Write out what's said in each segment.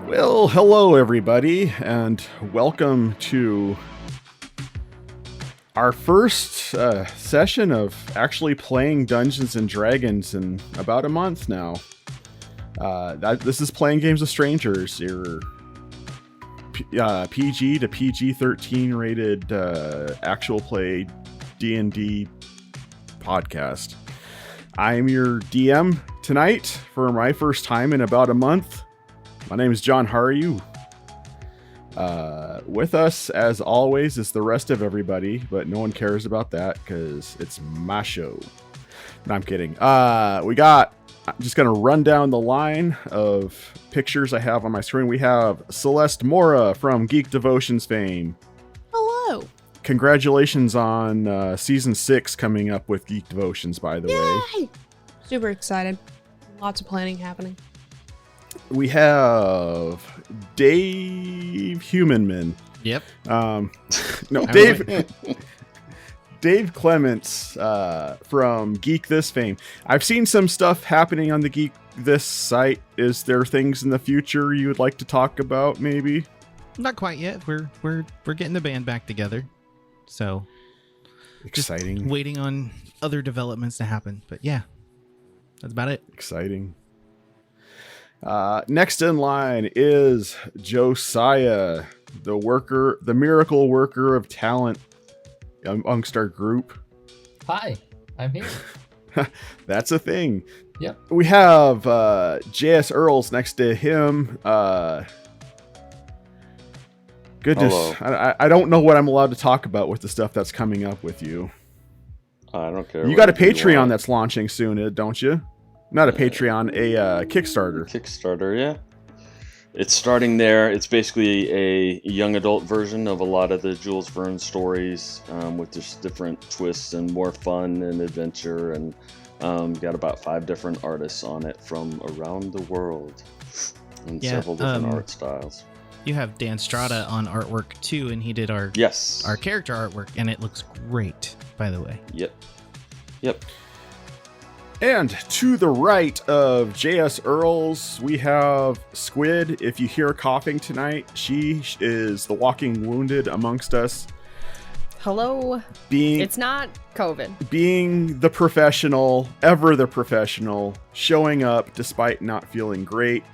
Well, hello everybody, and welcome to our first session of actually playing Dungeons and Dragons in about a month now. This is Playing Games with Strangers, your PG to PG-13 rated actual play D&D podcast. I'm your DM tonight for my first time in about a month. My name is John. How are you? With us, as always, is the rest of everybody, but no one cares about that because it's my show. No, I'm kidding. I'm just going to run down the line of pictures I have on my screen. We have Celeste Mora from Geek Devotions fame. Hello. Congratulations on Season 6 coming up with Geek Devotions, by the way. Super excited. Lots of planning happening. We have Dave Humanman. Yep. No, Dave Clements from Geek This fame. I've seen some stuff happening on the Geek This site. Is there things in the future you would like to talk about, maybe? Not quite yet. We're getting the band back together. So Exciting. Just waiting on other developments to happen. But yeah, that's about it. Exciting. Next in line is Josiah, the miracle worker of talent amongst our group. Hi, I'm here. That's a thing. Yep. We have J.S. Earls next to him. Goodness, I don't know what I'm allowed to talk about with the stuff that's coming up with you. I don't care. You got a Patreon that's launching soon, don't you? Not a Patreon, a Kickstarter. Kickstarter, yeah. It's starting there. It's basically a young adult version of a lot of the Jules Verne stories, with just different twists and more fun and adventure. And got about 5 different artists on it from around the world in several different art styles. You have Dan Strada on artwork too, and he did our character artwork, and it looks great, by the way. Yep. And to the right of J.S. Earls, we have Squid. If you hear coughing tonight, she is the walking wounded amongst us. Hello. It's not COVID. Being the professional, ever the professional, showing up despite not feeling great.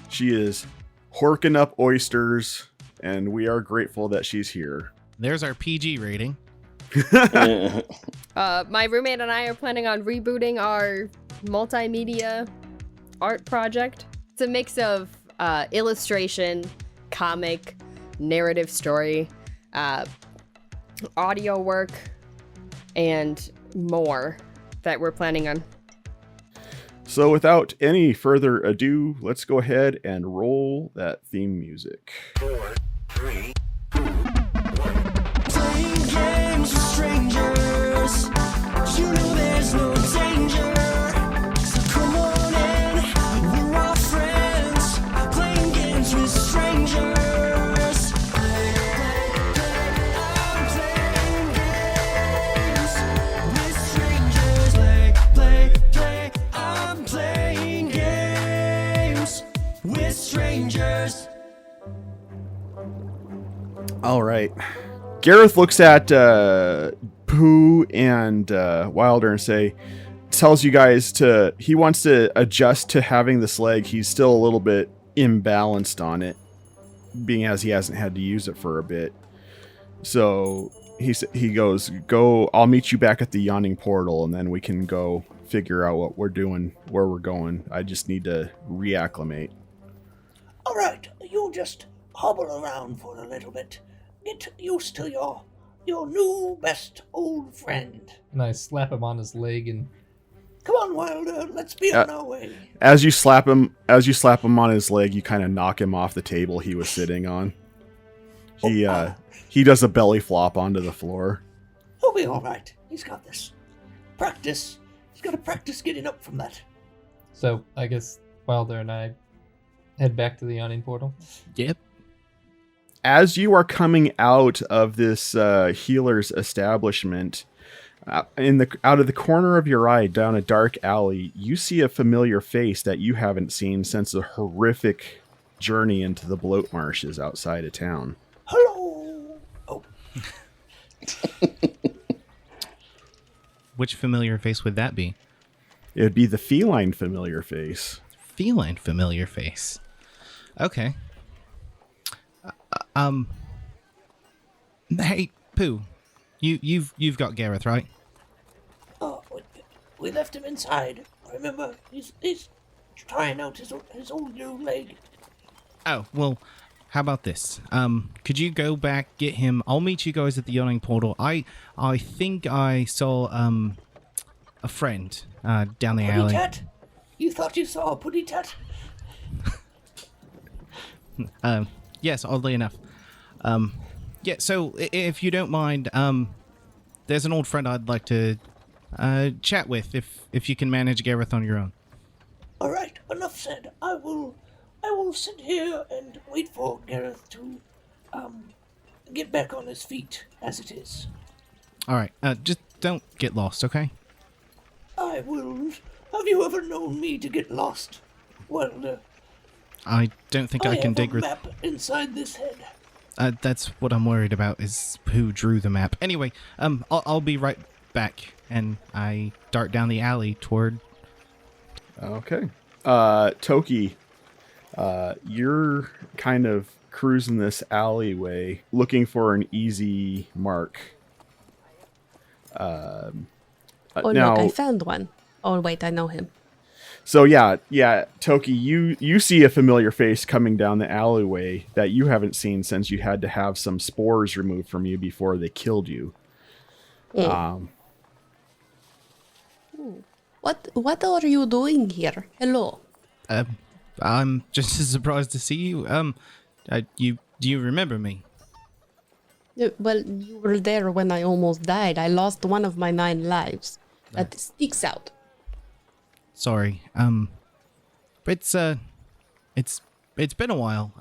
She is horking up oysters, and we are grateful that she's here. There's our PG rating. My roommate and I are planning on rebooting our multimedia art project. It's a mix of illustration, comic, narrative story, audio work, and more that we're planning on. So without any further ado, let's go ahead and roll that theme music. 4, 3, 2, 1. Playing games with strangers, you know there's no danger. So come on in, we're all friends. Playing games with strangers. I'm playing games with strangers. Play. I'm playing games with strangers. All right. Gareth looks at Pooh and Wilder and tells you guys he wants to adjust to having this leg. He's still a little bit imbalanced on it, being as he hasn't had to use it for a bit. So he goes, I'll meet you back at the yawning portal, and then we can go figure out what we're doing, where we're going. I just need to reacclimate. All right, you'll just hobble around for a little bit. Get used to your new best old friend. And I slap him on his leg and... Come on, Wilder, let's be on our way. As you slap him on his leg, you kind of knock him off the table he was sitting on. He does a belly flop onto the floor. He'll be all right. He's got this. Practice. He's got to practice getting up from that. So I guess Wilder and I head back to the yawning portal. Yep. As you are coming out of this healer's establishment, out of the corner of your eye, down a dark alley, you see a familiar face that you haven't seen since a horrific journey into the bloat marshes outside of town. Hello. Oh. Which familiar face would that be? It would be the feline familiar face. Feline familiar face. Okay. Hey, Pooh. You've got Gareth, right? Oh, we left him inside. Remember, he's trying out his old new leg. Oh, well, how about this? Could you go back, get him? I'll meet you guys at the yawning portal. I think I saw a friend down the alley. Tat? You thought you saw a puddy tat? Yes, oddly enough. Yeah, so if you don't mind, there's an old friend I'd like to chat with if you can manage Gareth on your own. All right, enough said. I will sit here and wait for Gareth to get back on his feet as it is. All right, just don't get lost, okay? I will. Have you ever known me to get lost? Well, I don't think I can dig have a map inside this head. That's what I'm worried about, is who drew the map. Anyway, I'll be right back, and I dart down the alley toward... Okay. Toki, you're kind of cruising this alleyway, looking for an easy mark. Look, I found one. Oh, wait, I know him. So yeah, Toki, you see a familiar face coming down the alleyway that you haven't seen since you had to have some spores removed from you before they killed you. What are you doing here? Hello. I'm just as surprised to see you. Do you remember me? Well, you were there when I almost died. I lost one of my 9 lives. That sticks out. Sorry. It's been a while.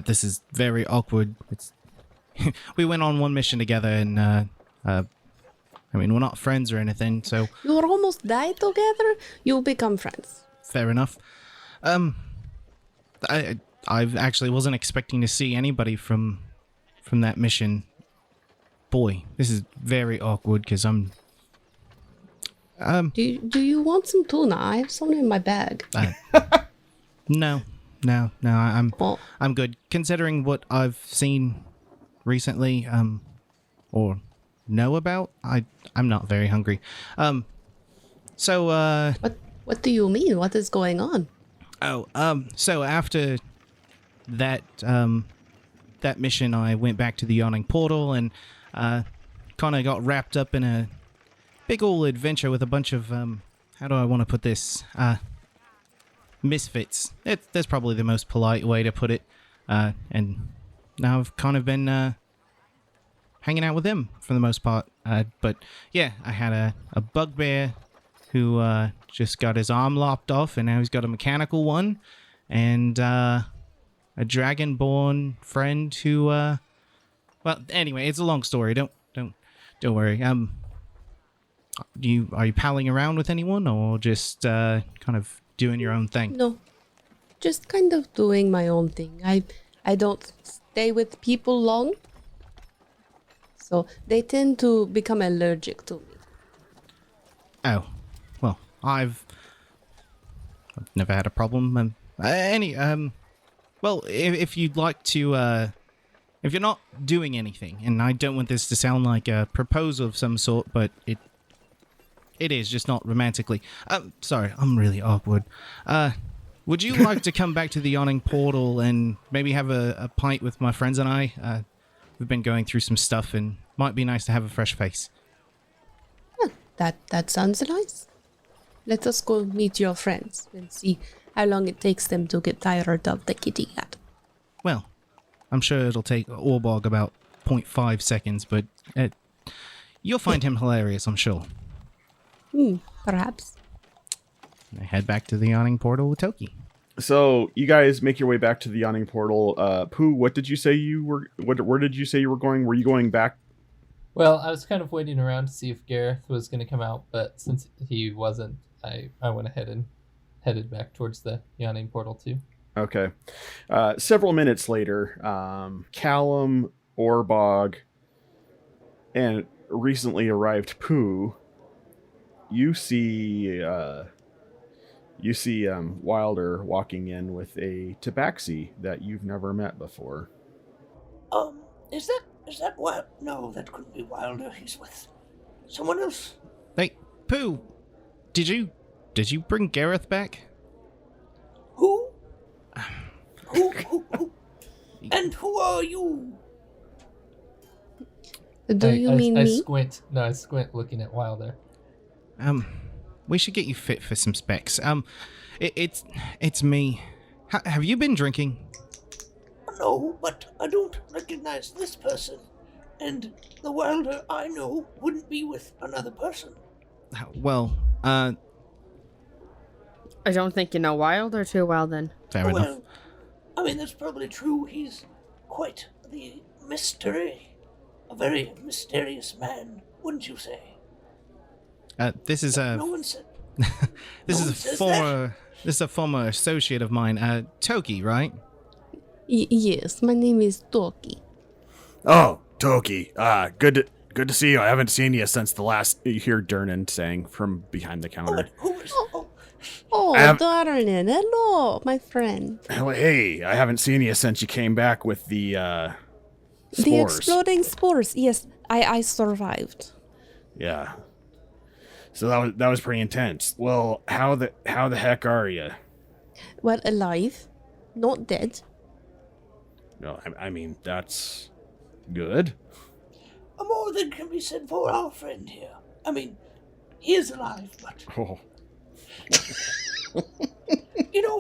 This is very awkward. We went on one mission together, and I mean, we're not friends or anything, so... You almost died together? You'll become friends. Fair enough. I actually wasn't expecting to see anybody from that mission. Boy, this is very awkward, because I'm... Do you want some tuna? I have some in my bag. No, I'm good. Considering what I've seen recently, or know about, I'm not very hungry. So What do you mean? What is going on? So after that that mission, I went back to the yawning portal and kind of got wrapped up in a big old adventure with a bunch of how do I want to put this? Misfits. That's probably the most polite way to put it. And now I've kind of been hanging out with him for the most part. But yeah, I had a bugbear who just got his arm lopped off, and now he's got a mechanical one, and a dragonborn friend who. Well, anyway, it's a long story. Don't worry. Are you palling around with anyone, or just kind of doing your own thing? No, just kind of doing my own thing. I don't stay with people long, so they tend to become allergic to me. Oh, well, I've never had a problem. Well, if you'd like to, if you're not doing anything, and I don't want this to sound like a proposal of some sort, but it is, just not romantically. Sorry, I'm really awkward. Would you like to come back to the yawning portal and maybe have a pint with my friends and I? We've been going through some stuff, and might be nice to have a fresh face. That sounds nice. Let us go meet your friends and see how long it takes them to get tired of the kitty cat. Well, I'm sure it'll take Orbog about 0.5 seconds, but you'll find him hilarious, I'm sure. Perhaps. I head back to the yawning portal with Toki. So you guys make your way back to the yawning portal. Pooh, what did you say you were? Where did you say you were going? Were you going back? Well, I was kind of waiting around to see if Gareth was going to come out, but since he wasn't, I went ahead and headed back towards the yawning portal too. Okay. Several minutes later, Callum, Orbog, and recently arrived Pooh, you see Wilder walking in with a tabaxi that you've never met before. Is that Wild? No, that couldn't be Wilder. He's with someone else. Hey, Pooh, did you bring Gareth back? Who? Who? And who are you? Do you mean I me? squint. No, I squint looking at Wilder. We should get you fit for some specs. It's me. Have you been drinking? No, but I don't recognize this person. And the Wilder I know wouldn't be with another person. Well, I don't think you know Wilder too well then. fair enough. Well, I mean, that's probably true. He's quite the mystery. A very mysterious man, wouldn't you say? This is No one said. this no is one a says former associate of mine, Toki, right? Yes, my name is Toki. Oh, Toki. Good to see you. I haven't seen you since the last. You hear Durnan saying from behind the counter. Who is? Oh, I have- Darren, hello, my friend. Hey, I haven't seen you since you came back with the spores. The exploding spores. Yes, I survived. Yeah. So that was pretty intense. Well, how the heck are you? Well, alive, not dead. No, I mean that's good. More than can be said for our friend here. I mean, he is alive, but Oh.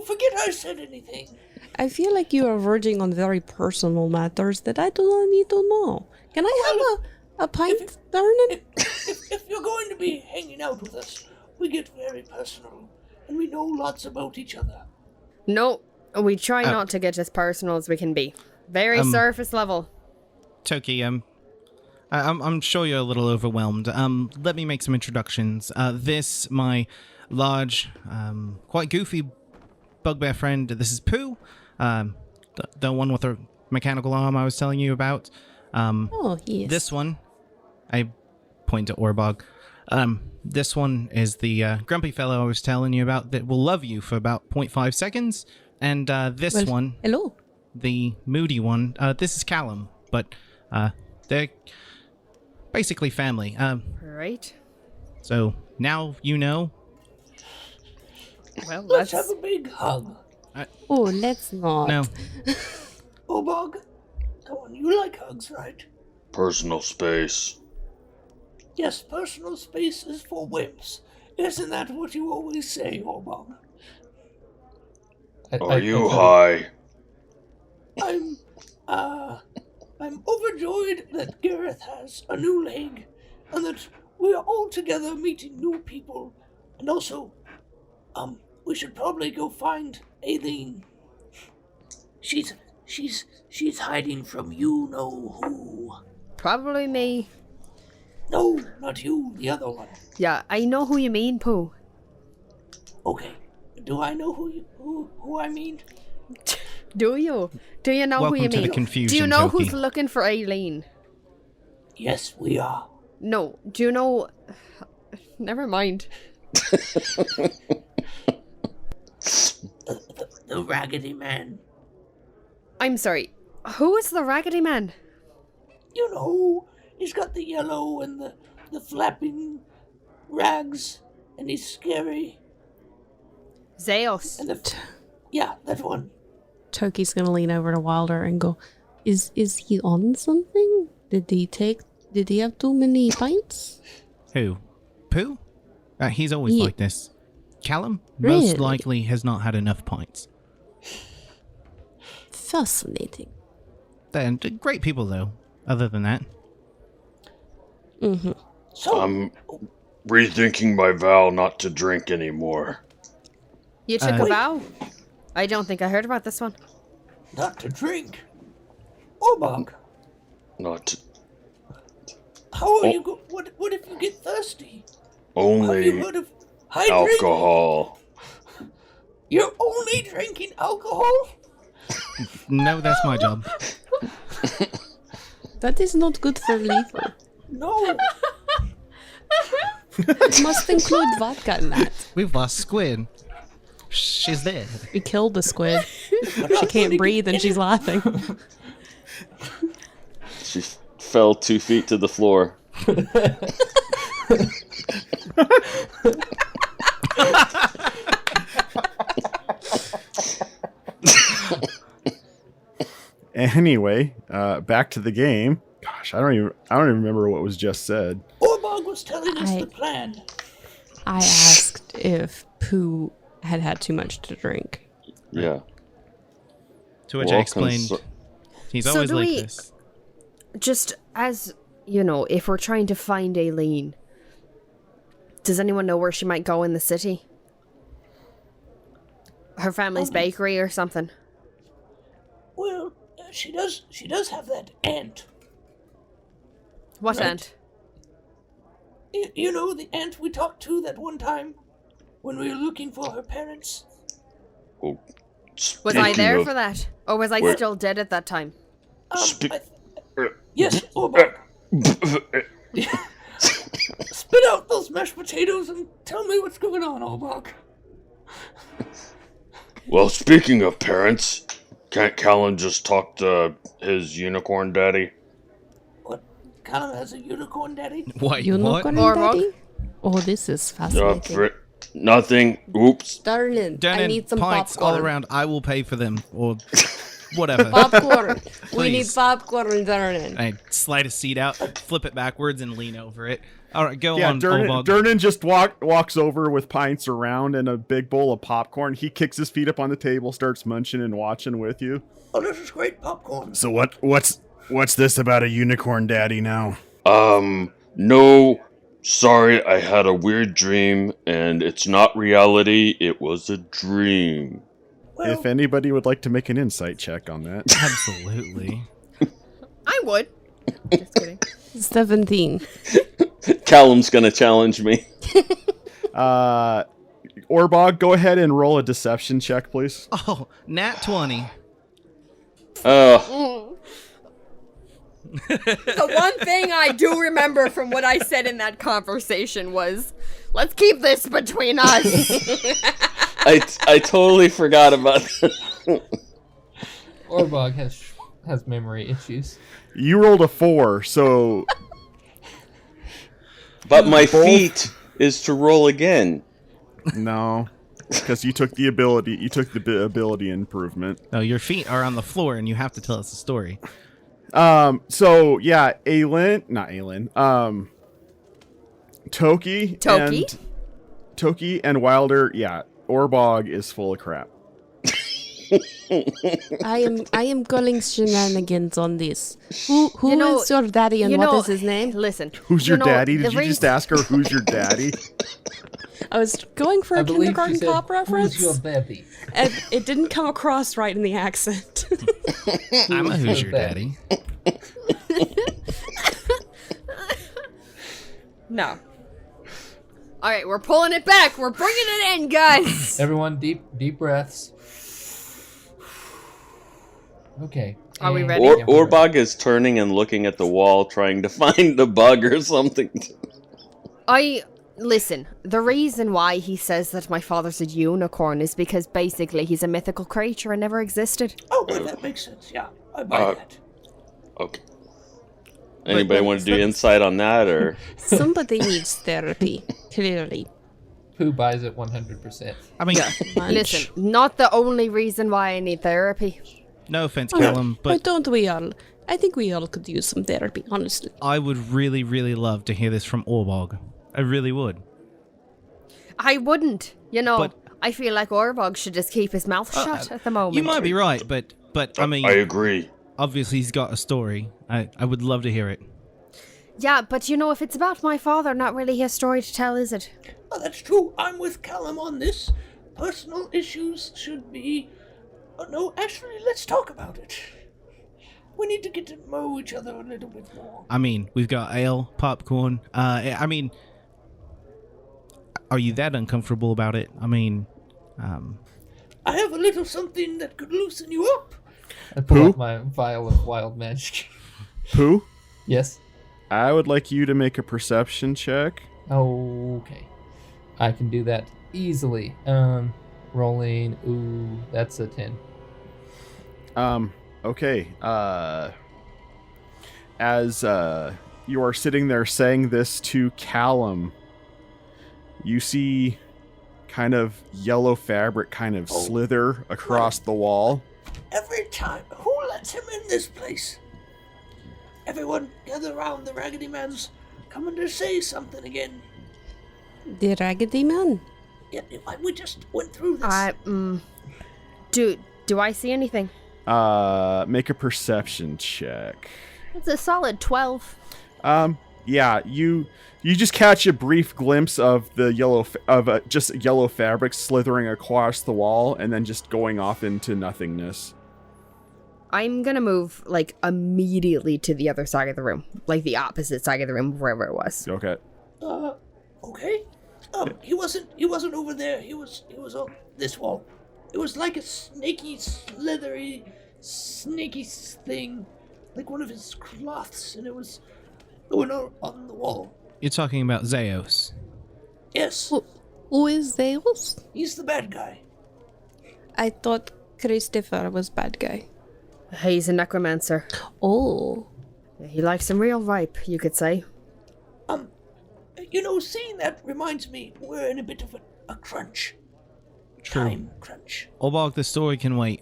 forget I said anything. I feel like you are verging on very personal matters that I do not need to know. Can I have a pint, Darren? If you're going to be hanging out with us, we get very personal, and we know lots about each other. No, we try not to get as personal as we can be. Very surface level. Toki, I'm sure you're a little overwhelmed. Let me make some introductions. This, my large, quite goofy bugbear friend. This is Pooh, the one with the mechanical arm I was telling you about. Oh, yes. This one, I point to Orbog. This one is the grumpy fellow I was telling you about that will love you for about 0.5 seconds. And this Well, one, Hello. the moody one, this is Callum. But they're basically family. Right. So now you know. Well, Let's that's... have a big hug. Oh, let's not. No. Obog, come on, you like hugs, right? Personal space. Yes, personal space is for wimps. Isn't that what you always say, Obog? Are you high? I'm overjoyed that Gareth has a new leg, and that we are all together meeting new people. And also, we should probably go find Aelin. She's hiding from you know who. Probably me. No, not you, the other one. Yeah, I know who you mean, Pooh. Okay. Do I know who I mean? Do you? Do you know Welcome who you to the mean? confusion, Do you know Toki. who's looking for Aelin? Yes, we are. No. Do you know... Never mind. The Raggedy Man. I'm sorry. Who is the Raggedy Man? You know, he's got the yellow and the flapping rags, and he's scary. Zeus. And yeah, that one. Toki's gonna lean over to Wilder and go, Is he on something? Did he have too many pints? Who? Pooh? He's always Yeah. like this. Callum Really? most likely has not had enough pints. Fascinating. They're great people, though. Other than that, Mm-hmm. So, I'm rethinking my vow not to drink anymore. You took a Wait. vow? I don't think I heard about this one. not to drink. Obog, Not to, how are you what if you get thirsty? Have you only heard of hydrating? alcohol. You're only drinking alcohol? No, that's my job. That is not good for liver. No. It must include vodka in that. We've lost Squid. She's dead. We killed the squid. She can't breathe and she's laughing. She fell 2 feet to the floor. Anyway, back to the game. Gosh, I don't even remember what was just said. Orbog was telling us the plan. I asked if Pooh had had too much to drink. Yeah. To which I explained, he's So always do like we- this. Just as, you know, if we're trying to find Aelin, does anyone know where she might go in the city? Her family's bakery or something? Well, she does have that aunt. What Right. aunt? You know, the aunt we talked to that one time when we were looking for her parents? Oh, Was I there speaking for that? Or was I Wait. still dead at that time? Spe- Yes, Orbog. Spit out those mashed potatoes and tell me what's going on, Orbog. Well, speaking of parents, can't Callan just talk to his unicorn daddy? What? Callum has a unicorn daddy? Wait, Unicorn what? daddy? Oh, this is fascinating. Nothing. Oops. Darling, I Darren, need some pints popcorn. all around. I will pay for them, or whatever. Popcorn. We need Please. popcorn, darling. I slide a seat out, flip it backwards, and lean over it. All right, go Yeah, on, Durnan Olbog. just walks over with pints around and a big bowl of popcorn. He kicks his feet up on the table, starts munching and watching with you. Oh, this is great popcorn. So what's this about a unicorn daddy now? No. Sorry, I had a weird dream, and it's not reality. It was a dream. Well, If anybody would like to make an insight check on that. Absolutely. I would. Just kidding. 17. Callum's gonna challenge me. Orbog, go ahead and roll a deception check, please. Oh, nat 20. The one thing I do remember from what I said in that conversation was, let's keep this between us. I totally forgot about that. Orbog has memory issues. You rolled a 4, so But my Both- feat is to roll again. no, because you took the ability improvement. No, your feet are on the floor, and you have to tell us a story. So yeah, Toki and Wilder, yeah, Orbog is full of crap. I am calling shenanigans on this. Who You know- is your daddy and you what know- is his name? Listen. Who's you your know, daddy? the Did you just ask her who's your daddy? I was going for I a believe she kindergarten said, cop reference, "Who's your daddy?" and it didn't come across right in the accent. I'm a Who's Who's your Your Daddy. No. All right, we're pulling it back. We're bringing it in, guys. Everyone, deep breaths. Okay. Are we and- ready? Yeah, we're ready. Orbog is turning and looking at the wall, trying to find a bug or something. Listen, the reason why he says that my father's a unicorn is because basically he's a mythical creature and never existed. oh, well, that makes sense. Yeah, I buy Uh, that. Okay. Anybody want to do insight on that, or Somebody needs therapy, clearly. Pooh buys it 100%. I mean, Munch. Listen, not the only reason why I need therapy. no offense, Callum, Why but don't we all? I think we all could use some therapy, honestly. I would really, really love to hear this from Orbog. I really would. I wouldn't. You know, But- I feel like Orbog should just keep his mouth shut at the moment. You might be right, but I mean, I agree. obviously he's got a story. I would love to hear it. Yeah, but you know, if it's about my father, not really his story to tell, is it? Oh, that's true. I'm with Callum on this. Personal issues should be... Oh, no, actually, let's talk about it. We need to get to know each other a little bit more. I mean, we've got ale, popcorn. I mean, are you that uncomfortable about it? I mean, I have a little something that could loosen you up. I pull Who? out my vial of wild magic. Pooh, Yes. I would like you to make a perception check. Okay. I can do that easily. Rolling. Ooh, that's a 10. Okay. As you are sitting there saying this to Callum, you see kind of yellow fabric kind of slither across the wall. Every time. Who lets him in this place? Everyone gather around the Raggedy Man's coming to say something again. The Raggedy Man? Yeah, we just went through this. Do I see anything? Make a perception check. It's a solid 12. Yeah, you just catch a brief glimpse of the just yellow fabric slithering across the wall and then just going off into nothingness. I'm gonna move, like, immediately to the other side of the room. Like, the opposite side of the room, wherever it was. Okay. Okay. He wasn't over there. He was on this wall. It was like a snaky, slithery, snaky thing. Like one of his cloths, and it was going on the wall. You're talking about Zaos. Yes, Who is Zaos? he's the bad guy. I thought Christopher was bad guy. He's a necromancer. Oh. He likes them real ripe, you could say. Seeing that reminds me, we're in a bit of a crunch. True. Time crunch. Obog, the story can wait.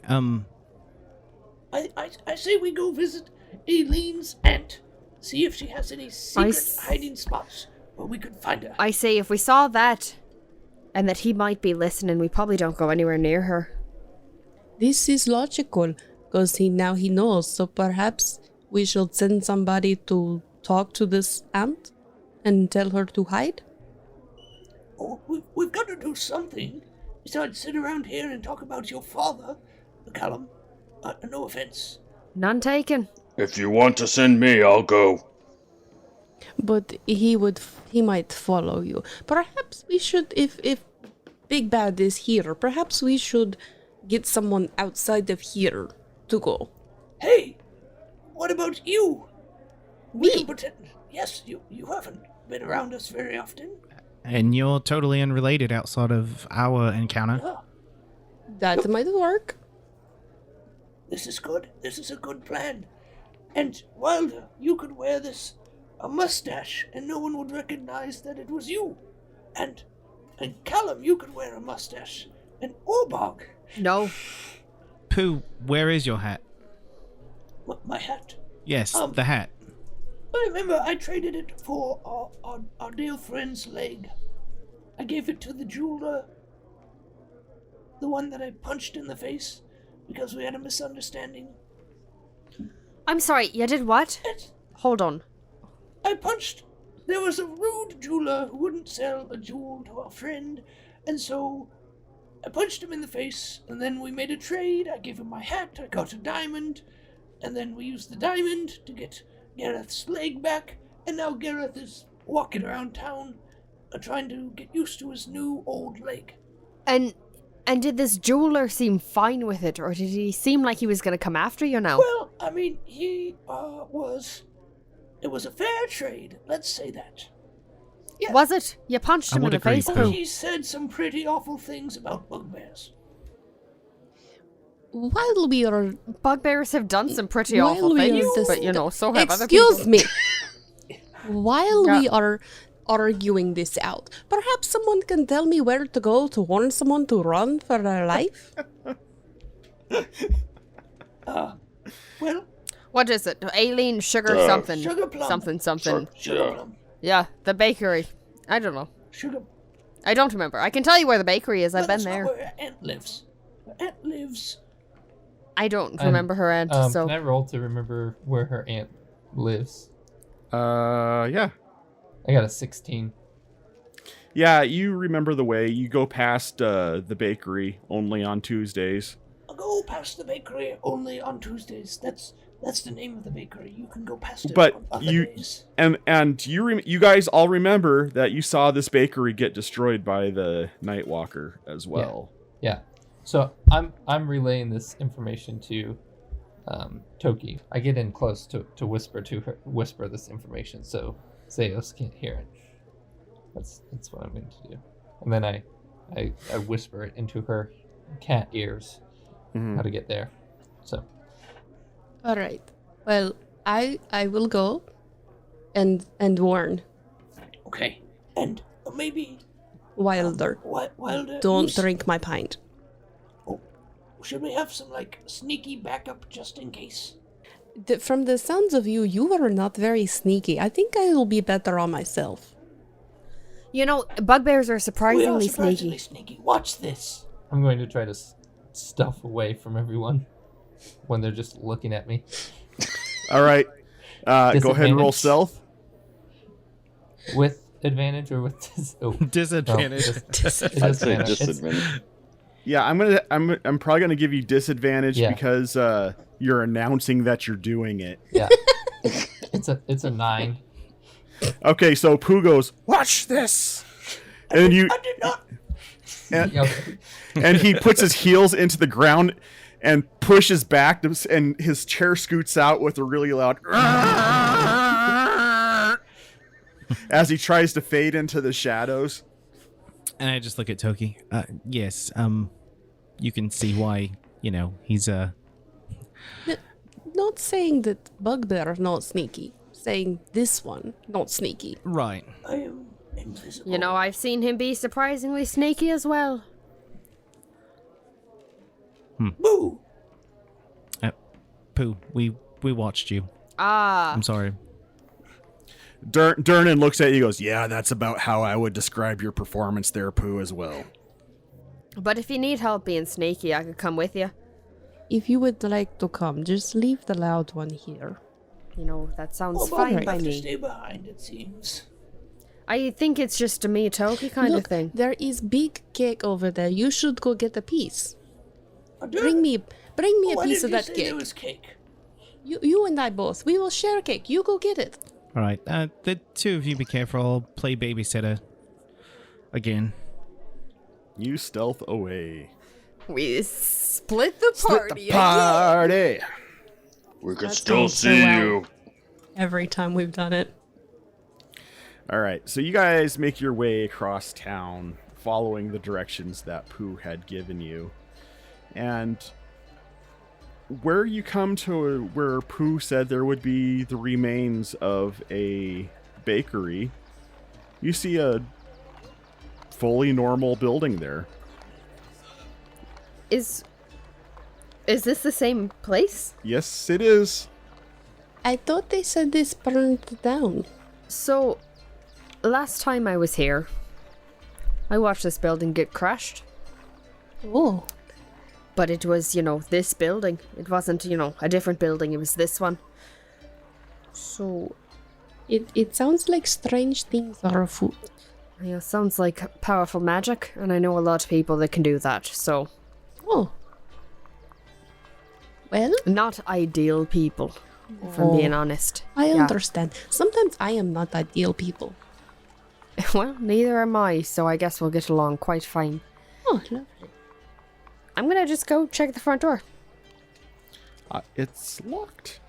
I say we go visit Aelin's aunt. See if she has any secret hiding spots where we could find her. I say if we saw that, and that he might be listening, we probably don't go anywhere near her. This is logical, because now he knows, so perhaps we should send somebody to talk to this aunt and tell her to hide? Oh, we've got to do something besides sit around here and talk about your father, Callum. No offense. None taken. If you want to send me, I'll go. But he might follow you. Perhaps we should, if Big Bad is here, perhaps we should get someone outside of here to go. Hey, what about you? Me? Yes, you haven't been around us very often. And you're totally unrelated outside of our encounter. Yeah, That might work. this is good. This is a good plan. And Wilder, you could wear a mustache, and no one would recognize that it was you. And Callum, you could wear a mustache. And Orbog, No. Pooh, where is your hat? my hat. Yes, the hat. I remember I traded it for our dear friend's leg. I gave it to the jeweler, the one that I punched in the face because we had a misunderstanding. I'm sorry, you did what? Hold on. There was a rude jeweler who wouldn't sell a jewel to our friend, and so I punched him in the face, and then we made a trade. I gave him my hat, I got a diamond, and then we used the diamond to get Gareth's leg back, and now Gareth is walking around town trying to get used to his new old leg. And did this jeweler seem fine with it, or did he seem like he was gonna come after you now? Well, I mean, it was a fair trade, let's say that. Yeah. Was it? You punched I him in would the agree, face, Pooh. Pooh. He said some pretty awful things about bugbears. While we are... Bugbears have done some pretty While awful we things, are dis- but so have other people. Excuse me. While Yeah. we are arguing this out, perhaps someone can tell me where to go to warn someone to run for their life? Well, What is it? Aelin, sugar something. Sugar plum. Something. sugar Yeah. plum. Yeah, the bakery. I don't know. Sugar. I don't remember. I can tell you where the bakery is. I've Well, been that's not there. where her aunt lives. Her aunt lives. I don't remember her aunt, so... Can I roll to remember where her aunt lives? Yeah. I got a 16. Yeah, you remember the way. You go past the bakery only on Tuesdays. I'll go past the bakery only on Tuesdays. That's the name of the bakery. You can go past it But on other you days. and you guys all remember that you saw this bakery get destroyed by the Nightwalker as well. Yeah. So I'm relaying this information to Toki. I get in close to whisper this information so Zaos can't hear it. That's what I'm going to do. And then I whisper it into her cat ears how to get there. So. All right. Well, I will go and warn Okay. And maybe Wilder. Wilder. Don't drink my pint. Should we have some sneaky backup just in case? From the sounds of you, you are not very sneaky. I think I will be better on myself. You know, bugbears are We are surprisingly surprisingly sneaky. sneaky. Watch this. I'm going to try to stuff away from everyone when they're just looking at me. All right. Go ahead and roll Disadvantage? stealth. With advantage or with Disadvantage. I'd say disadvantage. Yeah, I'm probably gonna give you disadvantage Yeah. because you're announcing that you're doing it. Yeah. It's a 9. Okay, so Pooh goes, "Watch this," and you I did not. Okay. and he puts his heels into the ground and pushes back, and his chair scoots out with a really loud as he tries to fade into the shadows. And I just look at Toki. Yes, you can see why, he's Not saying that bugbear are not sneaky. Saying this one not sneaky. right. I am invisible. You know, I've seen him be surprisingly sneaky as well. Boo! Pooh, we watched you. Ah, I'm sorry. Durnan looks at you and goes, "Yeah, that's about how I would describe your performance there, Pooh, as well." but if you need help being sneaky, I could come with you. If you would like to come, just leave the loud one here. You know, that sounds Well, fine I'll by have to me. stay behind, it seems. I think it's just a me Toki kind Look, of thing. there is big cake over there. You should go get a piece. I do- Bring me a Why piece did of you that say cake. there was cake? You and I both. We will share cake. You go get it. All right. The two of you be careful. I'll play babysitter again. You stealth away. We split the party. Party. We can That's still going so see well. you. Every time we've done it. All right, so you guys make your way across town, following the directions that Pooh had given you, and where you come to where Pooh said there would be the remains of a bakery, you see a fully normal building there. Is this the same place? Yes, it is. I thought they said this burned down. So, last time I was here, I watched this building get crashed. Oh. But it was, this building. It wasn't, a different building. It was this one. So, It sounds like strange things are afoot. sounds like powerful magic, and I know a lot of people that can do that, so... Oh. Well, Not ideal people, if I'm being honest. I Yeah. understand. Sometimes I am not ideal people. Well, neither am I, so I guess we'll get along quite fine. Oh, lovely. I'm gonna just go check the front door. It's locked.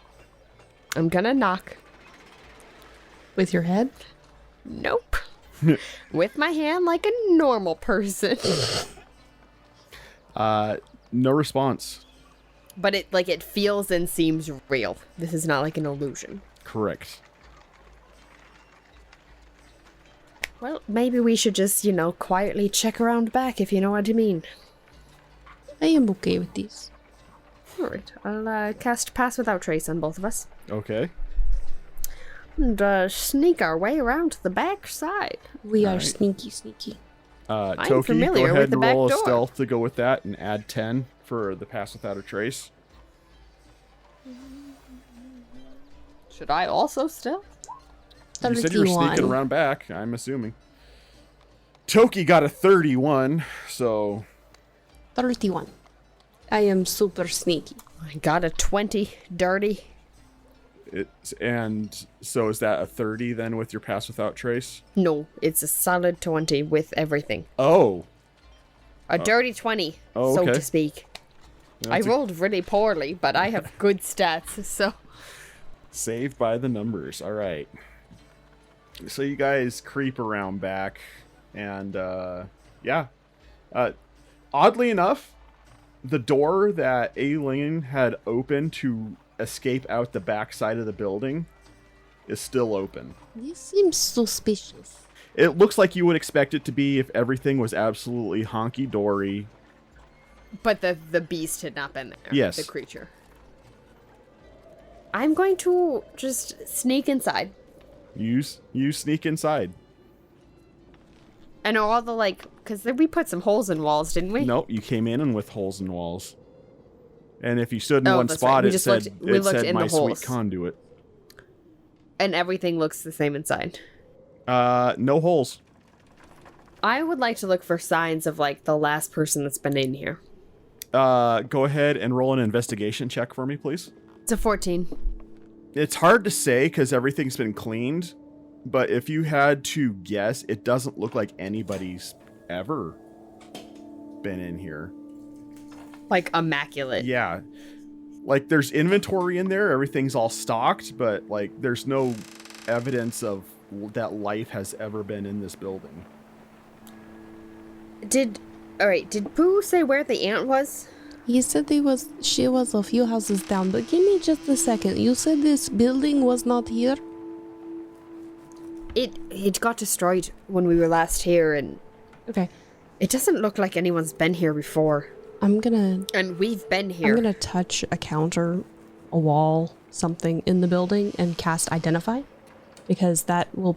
I'm gonna knock. With your head? Nope. With my hand like a normal person. No response. But it feels and seems real. This is not like an illusion. Correct. Well, maybe we should just, quietly check around back, if you know what I mean. I am okay with this. Alright, I'll cast Pass Without Trace on both of us. Okay. And sneak our way around to the back side. We are Alright. sneaky. Toki, go familiar ahead with the and back roll a door. stealth to go with that and add 10 for the pass without a trace. Should I also still? You said you were sneaking 31. around back, I'm assuming. Toki got a 31, so 31. I am super sneaky. I got a 20. Dirty. so is that a 30 then with your pass without trace? No, it's a solid 20 with everything. Oh. A dirty 20, Oh, so okay. to speak. That's I rolled really poorly, but I have good stats, so... Saved by the numbers. All right. So you guys creep around back, and yeah. Oddly enough, the door that Aelin had opened to escape out the back side of the building is still open. This seems suspicious. It looks like you would expect it to be if everything was absolutely honky-dory. But the beast had not been there. Yes. The creature. I'm going to just sneak inside. You sneak inside. And all the, like... Because we put some holes in walls, didn't we? Nope, you came in and with holes in walls. And if you stood in Oh, one that's spot, right. it said, We looked in my the sweet holes. conduit. And everything looks the same inside. No holes. I would like to look for signs of, like, the last person that's been in here. Go ahead and roll an investigation check for me, please. It's a 14. It's hard to say because everything's been cleaned, but if you had to guess, it doesn't look like anybody's ever been in here. Like, immaculate. Yeah. Like, there's inventory in there, everything's all stocked, but, like, there's no evidence of that life has ever been in this building. Alright, did Pooh say where the ant was? He said she was a few houses down, but give me just a second. You said this building was not here? It got destroyed when we were last here, and Okay. it doesn't look like anyone's been here before. I'm gonna And we've been here. I'm gonna touch a counter, a wall, something in the building and cast Identify. Because that will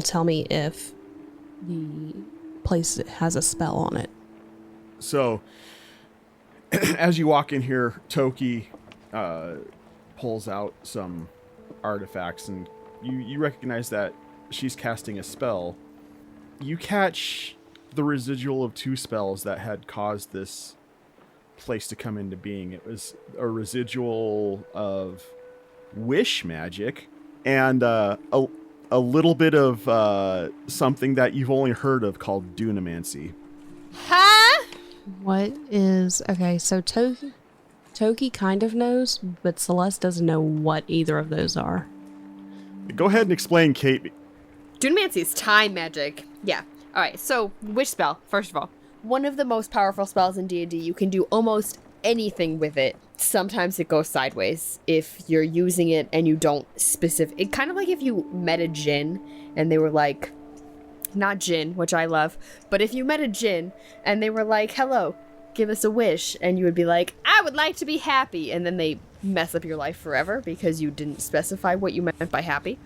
tell me if the place has a spell on it. So, as you walk in here, Toki pulls out some artifacts, and you recognize that she's casting a spell. You catch the residual of 2 spells that had caused this place to come into being. It was a residual of wish magic and a little bit of something that you've only heard of called dunamancy. Huh? What is... Okay, so Toki kind of knows, but Celeste doesn't know what either of those are. Go ahead and explain, Kate. Dunamancy is time magic. Yeah. Alright, so, wish spell, first of all. One of the most powerful spells in D&D. You can do almost anything with it. Sometimes it goes sideways if you're using it and you don't it kind of like if you met a djinn and they were like, not djinn, which I love, but if you met a djinn and they were like, hello, give us a wish, and you would be like, I would like to be happy, and then they mess up your life forever because you didn't specify what you meant by happy.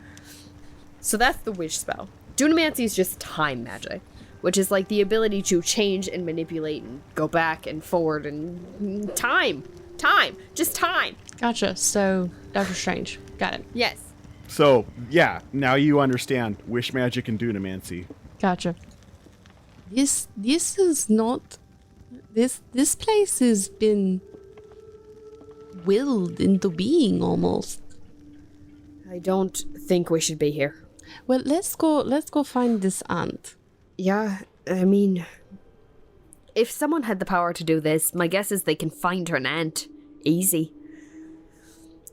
So that's the wish spell. Dunamancy is just time magic, which is like the ability to change and manipulate and go back and forward and time. Gotcha. So, Doctor Strange. Got it. Yes. So, yeah, now you understand wish magic and dunamancy. Gotcha. This is not... This place has been willed into being almost. I don't think we should be here. Well, let's go find this ant. Yeah, I mean, if someone had the power to do this, my guess is they can find her an ant. Easy.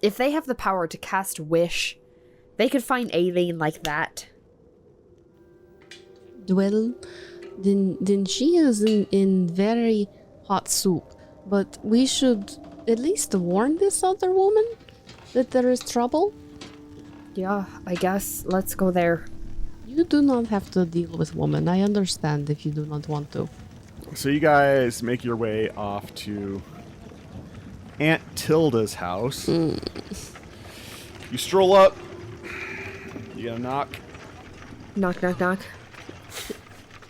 If they have the power to cast wish, they could find Aelin like that. Well, then she is in very hot soup. But we should at least warn this other woman that there is trouble. Yeah, I guess. Let's go there. You do not have to deal with women. I understand if you do not want to. So you guys make your way off to Aunt Tilda's house. You stroll up. You get a knock. Knock, knock, knock.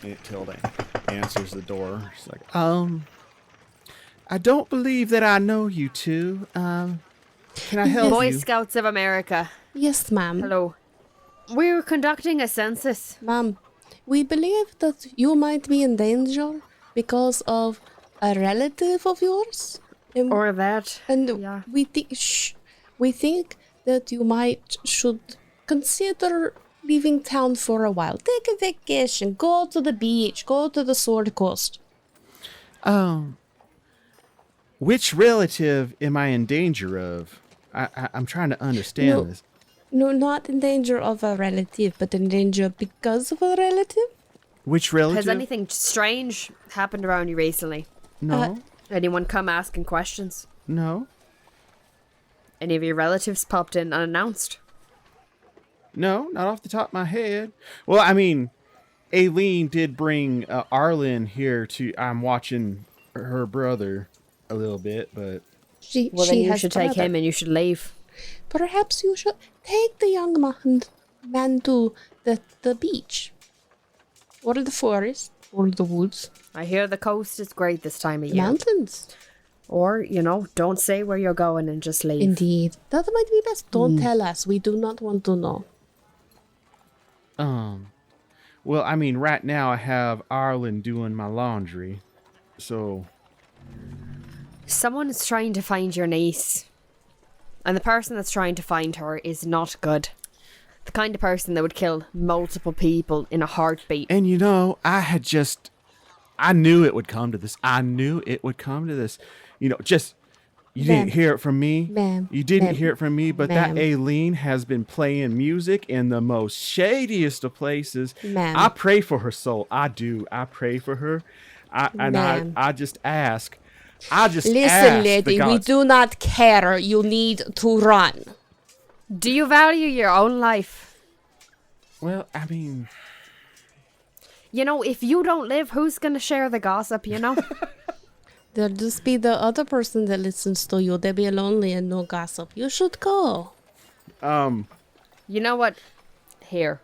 Aunt Tilda answers the door. She's like, I don't believe that I know you two. Can I help Boy you? Scouts of America. Yes, ma'am. Hello. We're conducting a census. Ma'am, we believe that you might be in danger because of a relative of yours. Or that. And yeah. we think that you should consider leaving town for a while. Take a vacation, go to the beach, go to the Sword Coast. Which relative am I in danger of? I'm trying to understand No. this. No, not in danger of a relative, but in danger because of a relative? Which relative? Has anything strange happened around you recently? No, Anyone come asking questions? no, Any of your relatives popped in unannounced? no, not off the top of my head. Well, I mean, Aelin did bring Aelin here to. I'm watching her brother a little bit, but Well, then you has should take brother. him and you should leave. Perhaps you should take the young man to the beach. Or the forest. Or the woods. I hear the coast is great this time of The year. mountains. Or, don't say where you're going and just leave. Indeed. That might be best. Don't tell us. We do not want to know. well, I mean, right now I have Aelin doing my laundry, so Someone is trying to find your niece. And the person that's trying to find her is not good. The kind of person that would kill multiple people in a heartbeat. And I knew it would come to this. You Ma'am. didn't hear it from me. Ma'am. You didn't Ma'am. hear it from me, but that Ma'am. Aelin has been playing music in the most shadiest of places. Ma'am. I pray for her soul. I do. I pray for her. Ma'am. I just ask. I just Listen, ask the lady, we gods- do not care. You need to run. Do you value your own life? Well, I mean, If you don't live, who's going to share the gossip, There'll just be the other person that listens to you. They'll be lonely and no gossip. You should go. You know what? Here.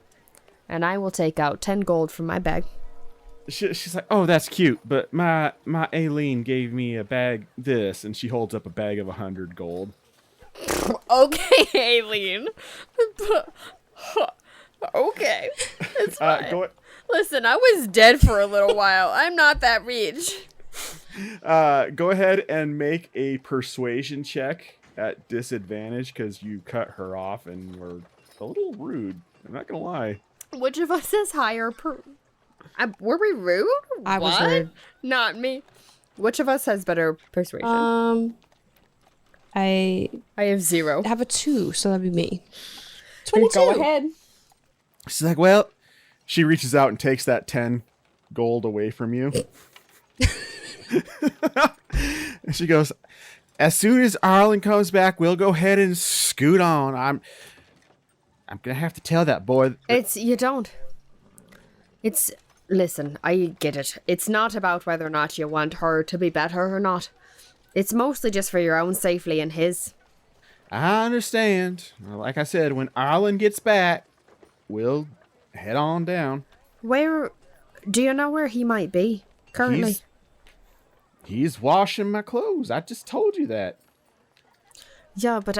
And I will take out 10 gold from my bag. she's like, oh, that's cute, but my Aelin gave me a bag this, and she holds up a bag of 100 gold. Okay, Aelin. Okay. It's fine. Listen, I was dead for a little while. I'm not that rich. Go ahead and make a persuasion check at disadvantage because you cut her off and were a little rude. I'm not gonna lie. Which of us is higher? Were we rude? I was What? rude. Not me. Which of us has better persuasion? I I have 0. have a 2, so that'd be me. 22. Go ahead. She's like, well, she reaches out and takes that 10 gold away from you. And she goes, as soon as Aelin comes back, we'll go ahead and scoot on. I'm gonna have to tell that boy. You don't. Listen, I get it. It's not about whether or not you want her to be better or not. It's mostly just for your own safety and his. I understand. Like I said, when Aelin gets back, we'll head on down. Do you know where he might be currently? He's washing my clothes. I just told you that. Yeah, but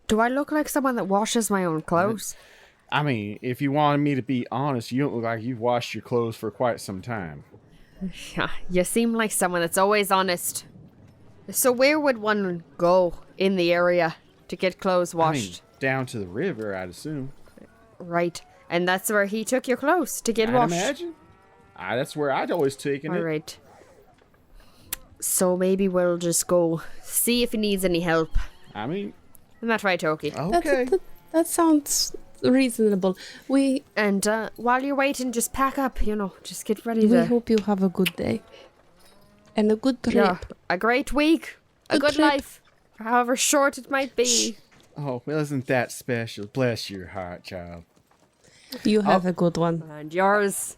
do I look like someone that washes my own clothes? I mean, if you wanted me to be honest, you don't look like you've washed your clothes for quite some time. Yeah, you seem like someone that's always honest. So where would one go in the area to get clothes I mean, washed? down to the river, I'd assume. Right. And that's where he took your clothes to get I'd washed. imagine. That's where I'd always taken it. All right. So maybe we'll just go see if he needs any help. I mean, Isn't that right, Toki? okay. That sounds reasonable. And while you're waiting, just pack up, just get ready We to... hope you have a good day. And a good trip. Yeah, a great week. A Good good trip. life. However short it might be. Oh, well, isn't that special? Bless your heart, child. You have a good one. And yours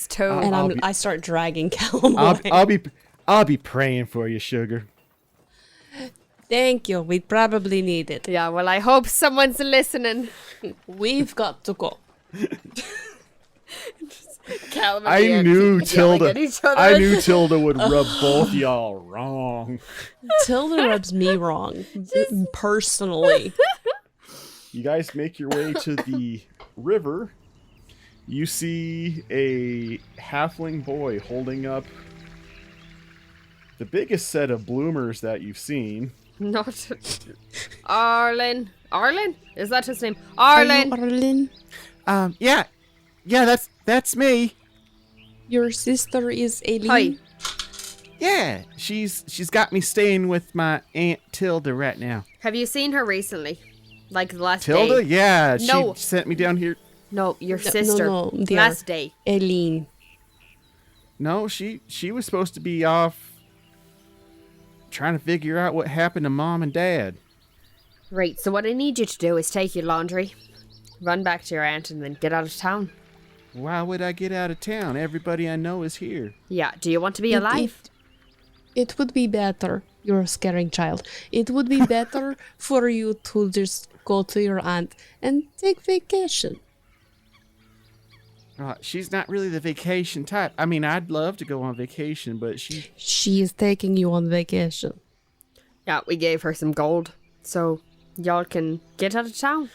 too. And I'll be- I start dragging Callum I'll, away. I'll be praying for you, sugar. Thank you. We probably need it. Yeah, well, I hope someone's listening. We've got to go. Callum and I Ian knew keep yelling at Tilda. each other. I knew Tilda would rub both y'all wrong. Tilda rubs me wrong. Personally. You guys make your way to the river. You see a halfling boy holding up the biggest set of bloomers that you've seen. Not Arlen. Arlen? Is that his name? Are you Arlen. Aelin? Yeah, that's me. Your sister is Aelin? Hi. Yeah, she's got me staying with my Aunt Tilda right now. Have you seen her recently? Like the last Tilda? day? Yeah, No. she sent me down here. No, your No, sister. no, dear. Last day. Aelin. No, she was supposed to be off trying to figure out what happened to Mom and Dad. Right, so what I need you to do is take your laundry, run back to your aunt, and then get out of town. Why would I get out of town? Everybody I know is here. Yeah, do you want to be alive? It would be better. You're a scaring child. It would be better for you to just go to your aunt and take vacation. She's not really the vacation type. I mean, I'd love to go on vacation, but She is taking you on vacation. Yeah, we gave her some gold, so y'all can get out of town.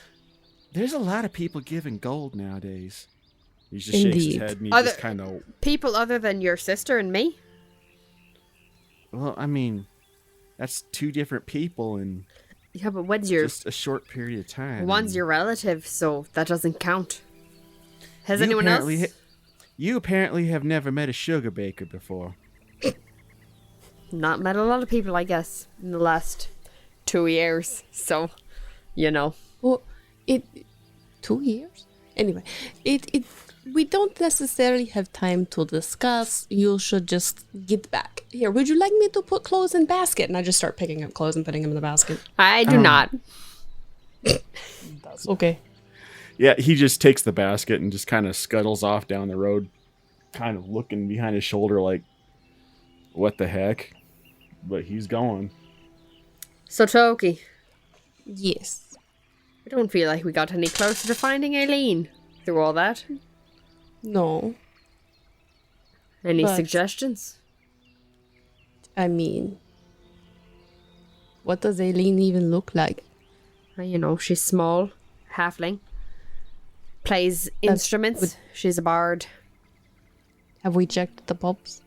There's a lot of people giving gold nowadays. He just shakes his Indeed. head and he Other- just kind of... People other than your sister and me? Well, I mean, that's two different people in Yeah, but one's your just a short period of time. one's your relative, so that doesn't count. Has You anyone else? apparently You apparently have never met a sugar baker before. Not met a lot of people, I guess, in the last 2 years. So, you know. Well, 2 years? Anyway, we don't necessarily have time to discuss. You should just get back. Here, would you like me to put clothes in basket? And I just start picking up clothes and putting them in the basket. I do not. That's okay. Yeah, he just takes the basket and just kind of scuttles off down the road, kind of looking behind his shoulder like, what the heck? But he's going. So, Toki, Yes. I don't feel like we got any closer to finding Aelin through all that. No. Any But- suggestions? I mean, what does Aelin even look like? You know, she's small, halfling, plays instruments. would- She's a bard. Have we checked the pubs?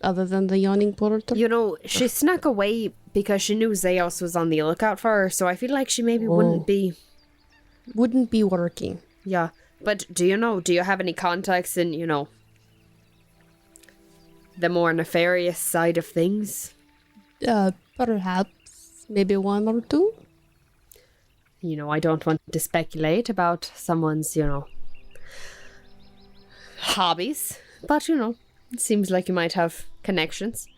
Other than the yawning portal? You know, she snuck away because she knew Zaos was on the lookout for her, so I feel like she maybe Oh. wouldn't be. Wouldn't be working. Yeah. But do you have any contacts in, the more nefarious side of things? Perhaps maybe one or two? I don't want to speculate about someone's, hobbies, but, it seems like you might have connections.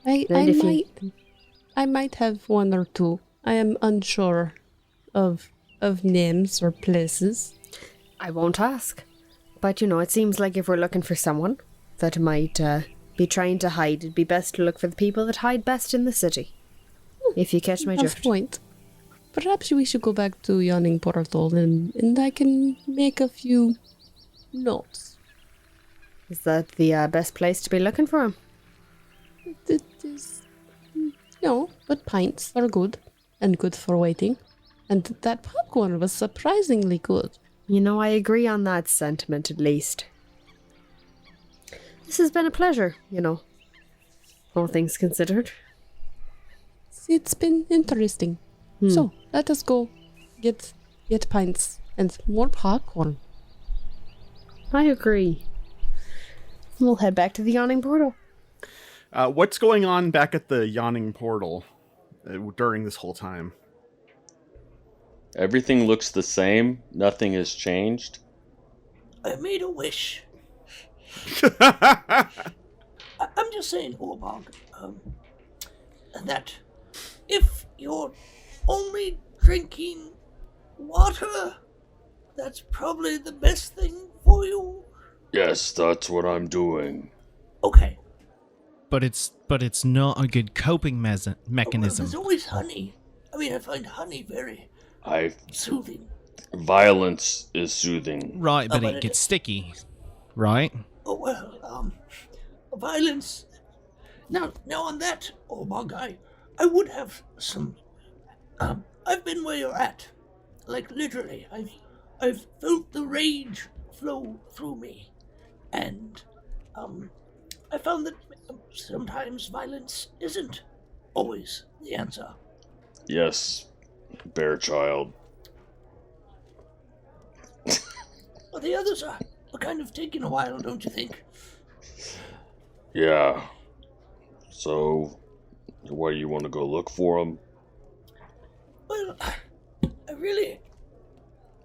And if I might have one or two. I am unsure of names or places. I won't ask. But, it seems like if we're looking for someone that might be trying to hide, it'd be best to look for the people that hide best in the city. If you catch my Have drift. point. Perhaps we should go back to Yawning Portal and I can make a few notes. Is that the best place to be looking for him? It is... No, but pints are good. And good for waiting. And that popcorn was surprisingly good. I agree on that sentiment at least. This has been a pleasure, all things considered. It's been interesting. So, let us go get pints and more popcorn. I agree. We'll head back to the Yawning Portal. What's going on back at the Yawning Portal during this whole time? Everything looks the same. Nothing has changed. I made a wish. I'm just saying, Orbog, that if you're only drinking water, that's probably the best thing for you. Yes, that's what I'm doing. Okay. But it's not a good coping Well, mechanism. there's always honey. I find honey very soothing. Violence is soothing. Right, but but it gets sticky, right? Oh, well, violence. Now on that, Orbog, I would have some... I've been where you're at. Like, literally. I've felt the rage flow through me. And, I found that sometimes violence isn't always the answer. Yes, bear child. Well, the others are kind of taking a while, don't you think? Yeah. So, what, you want to go look for him? Well, I really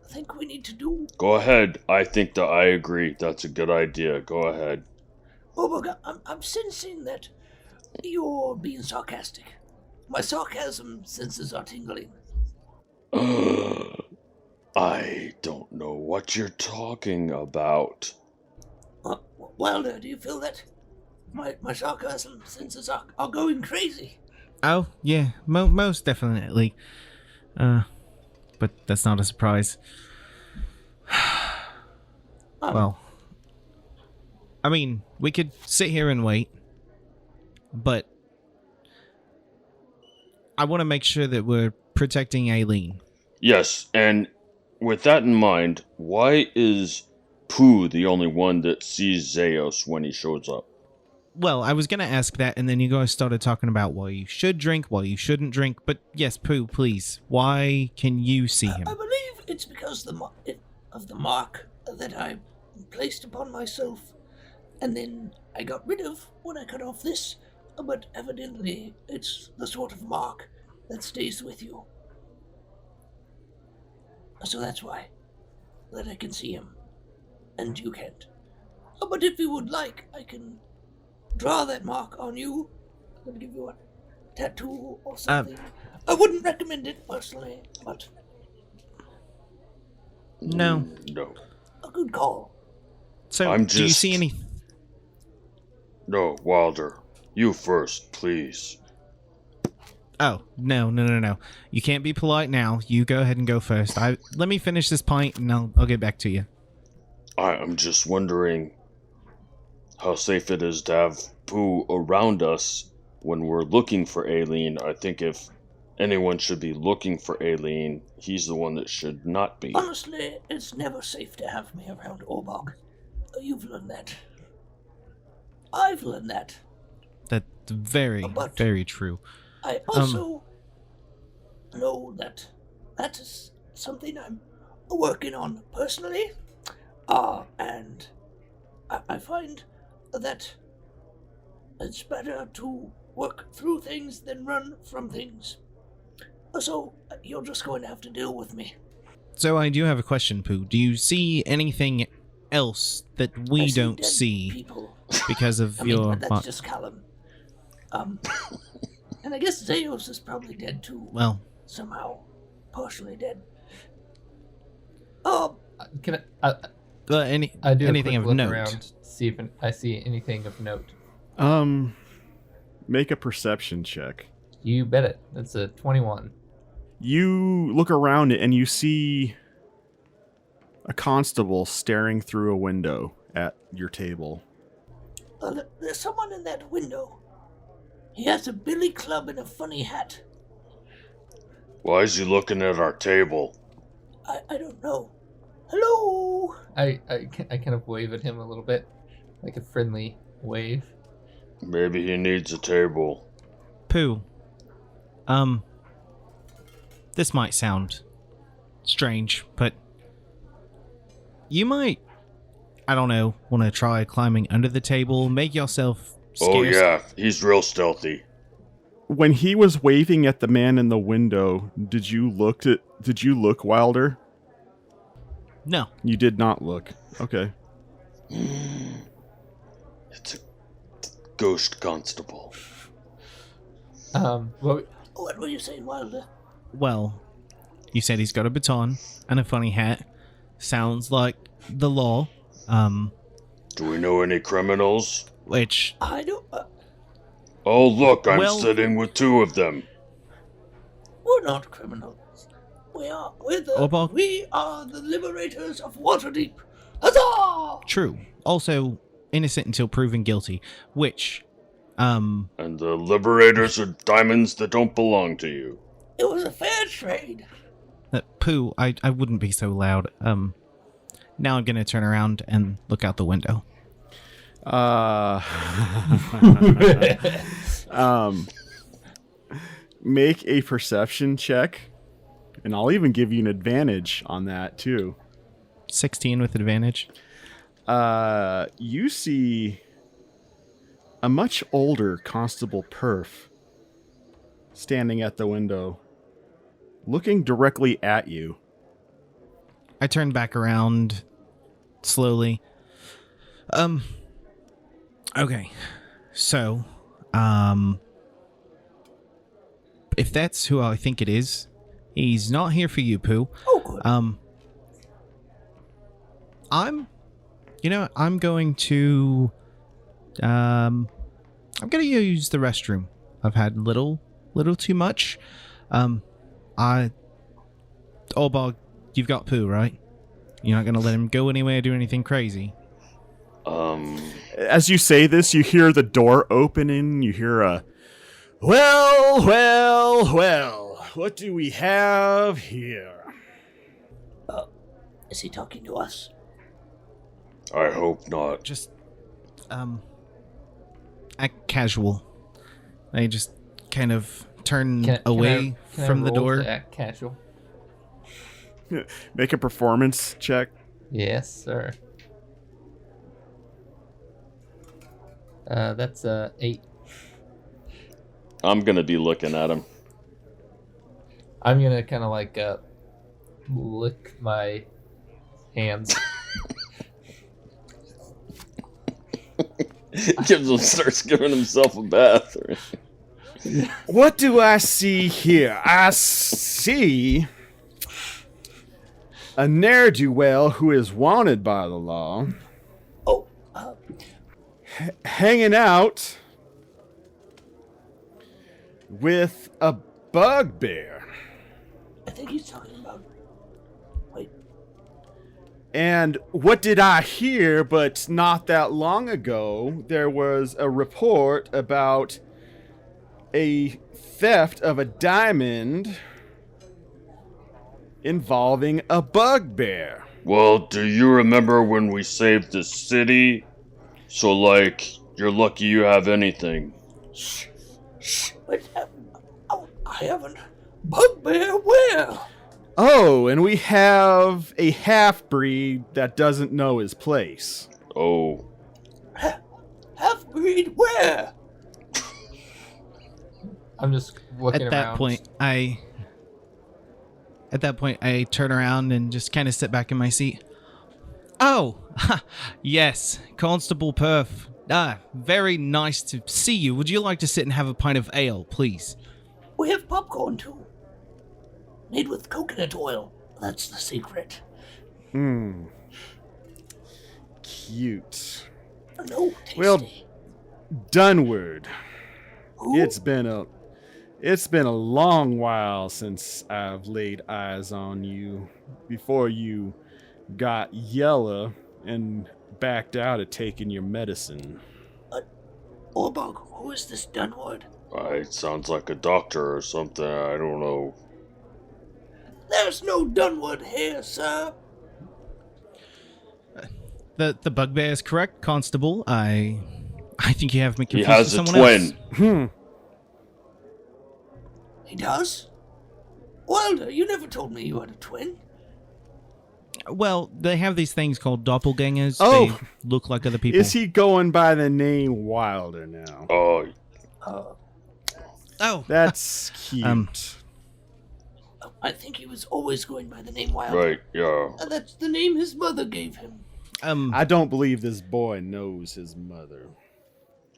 think we need to do. Go ahead. I think that I agree. That's a good idea. Go ahead. Oh my god, I'm sensing that you're being sarcastic. My sarcasm senses are tingling. I don't know what you're talking about. Wilder, do you feel that? My sarcasm senses are going crazy. Oh, yeah, most definitely. But that's not a surprise. Well, I mean, we could sit here and wait, but I want to make sure that we're protecting Aelin. Yes, and with that in mind, why is Pooh the only one that sees Zaos when he shows up? Well, I was going to ask that, and then you guys started talking about why you should drink, why you shouldn't drink. But yes, Pooh, please, why can you see him? I believe it's because of the mark that I placed upon myself, and then I got rid of when I cut off this. But evidently, it's the sort of mark that stays with you. So that's why that I can see him, and you can't. But if you would like, I can draw that mark on you. I can give you a tattoo or something. I wouldn't recommend it personally, but No. No. a good call. So, I'm do you just- see any... No, Wilder. You first, please. Oh, no. You can't be polite now. You go ahead and go first. Let me finish this pint, and I'll get back to you. I'm just wondering how safe it is to have Pooh around us when we're looking for Aelin. I think if anyone should be looking for Aelin, he's the one that should not be. Honestly, it's never safe to have me around Orbog. You've learned that. I've learned that. That's very, But- very true. I also know that that is something I'm working on personally. And I find that it's better to work through things than run from things. So you're just going to have to deal with me. So I do have a question, Pooh. Do you see anything else that I we see don't dead see people. because of I mean, your... that's just Callum. And I guess Zaos is probably dead too. Well, Somehow. Partially dead. Can I do anything a quick of look note? around to see if I see anything of note. Make a perception check. You bet it. That's a 21. You look around and you see a constable staring through a window at your table. There's someone in that window. He has a billy club and a funny hat. Why is he looking at our table? I don't know. Hello? I kind of wave at him a little bit, like a friendly wave. Maybe he needs a table. Pooh. This might sound strange, but you might, I don't know, want to try climbing under the table, make yourself scarce. Oh yeah, he's real stealthy. When he was waving at the man in the window, did you look, Wilder? No. You did not look. Okay. It's a ghost constable. Well, What were you saying, Wilder? Well, you said he's got a baton and a funny hat. Sounds like the law. Do we know any criminals? Which, I don't... Oh look, I'm Well- sitting with two of them. we're not criminals. We're Orbog? we are the liberators of Waterdeep. Huzzah! true. Also, innocent until proven guilty. Which, And the liberators are diamonds that don't belong to you. It was a fair trade. Pooh, I wouldn't be so loud. Now I'm gonna turn around and look out the window. Make a perception check, and I'll even give you an advantage on that too. 16 with advantage. You see a much older Constable Perf standing at the window, looking directly at you. I turn back around slowly. Okay. So, if that's who I think it is, he's not here for you, Pooh. Oh, good. I'm going to use the restroom. I've had little too much. Bog, you've got Pooh, right? You're not gonna let him go anywhere, do anything crazy. As you say this, you hear the door opening. You hear a, well, what do we have here? Is he talking to us? I hope not. Just, act casual. I just kind of turn away from the door. To act casual. Make a performance check. Yes, sir. That's 8. I'm gonna be looking at him. I'm gonna kind of like lick my hands. Starts giving himself a bath. What do I see here? I see a ne'er-do-well who is wanted by the law. Oh, Hanging out with a bugbear. I think he's talking about... Wait. And what did I hear? But not that long ago, there was a report about a theft of a diamond involving a bugbear. Well, do you remember when we saved the city? So, like, you're lucky you have anything. Shh. Wait, I haven't. Bugbear, where? Oh, and we have a half-breed that doesn't know his place. Oh. Half-breed, where? I'm just looking At around. that point, I turn around and just kind of sit back in my seat. Oh, yes, Constable Perf. Very nice to see you. Would you like to sit and have a pint of ale, please? We have popcorn, too. Made with coconut oil. That's the secret. Cute. No, tasty. Well, Dunward. Who? It's been a long while since I've laid eyes on you. Before you got yellow and backed out of taking your medicine. Orbog, who is this Dunward? It sounds like a doctor or something. I don't know. There's no Dunward here, sir. The bugbear is correct, Constable. I think you have me He confused has with a someone twin. else. He does? Wilder, you never told me you had a twin. Well, they have these things called doppelgangers. Oh. They look like other people. Is he going by the name Wilder now? Oh, Oh, That's cute. I think he was always going by the name Wilder. right, yeah. That's the name his mother gave him. I don't believe this boy knows his mother.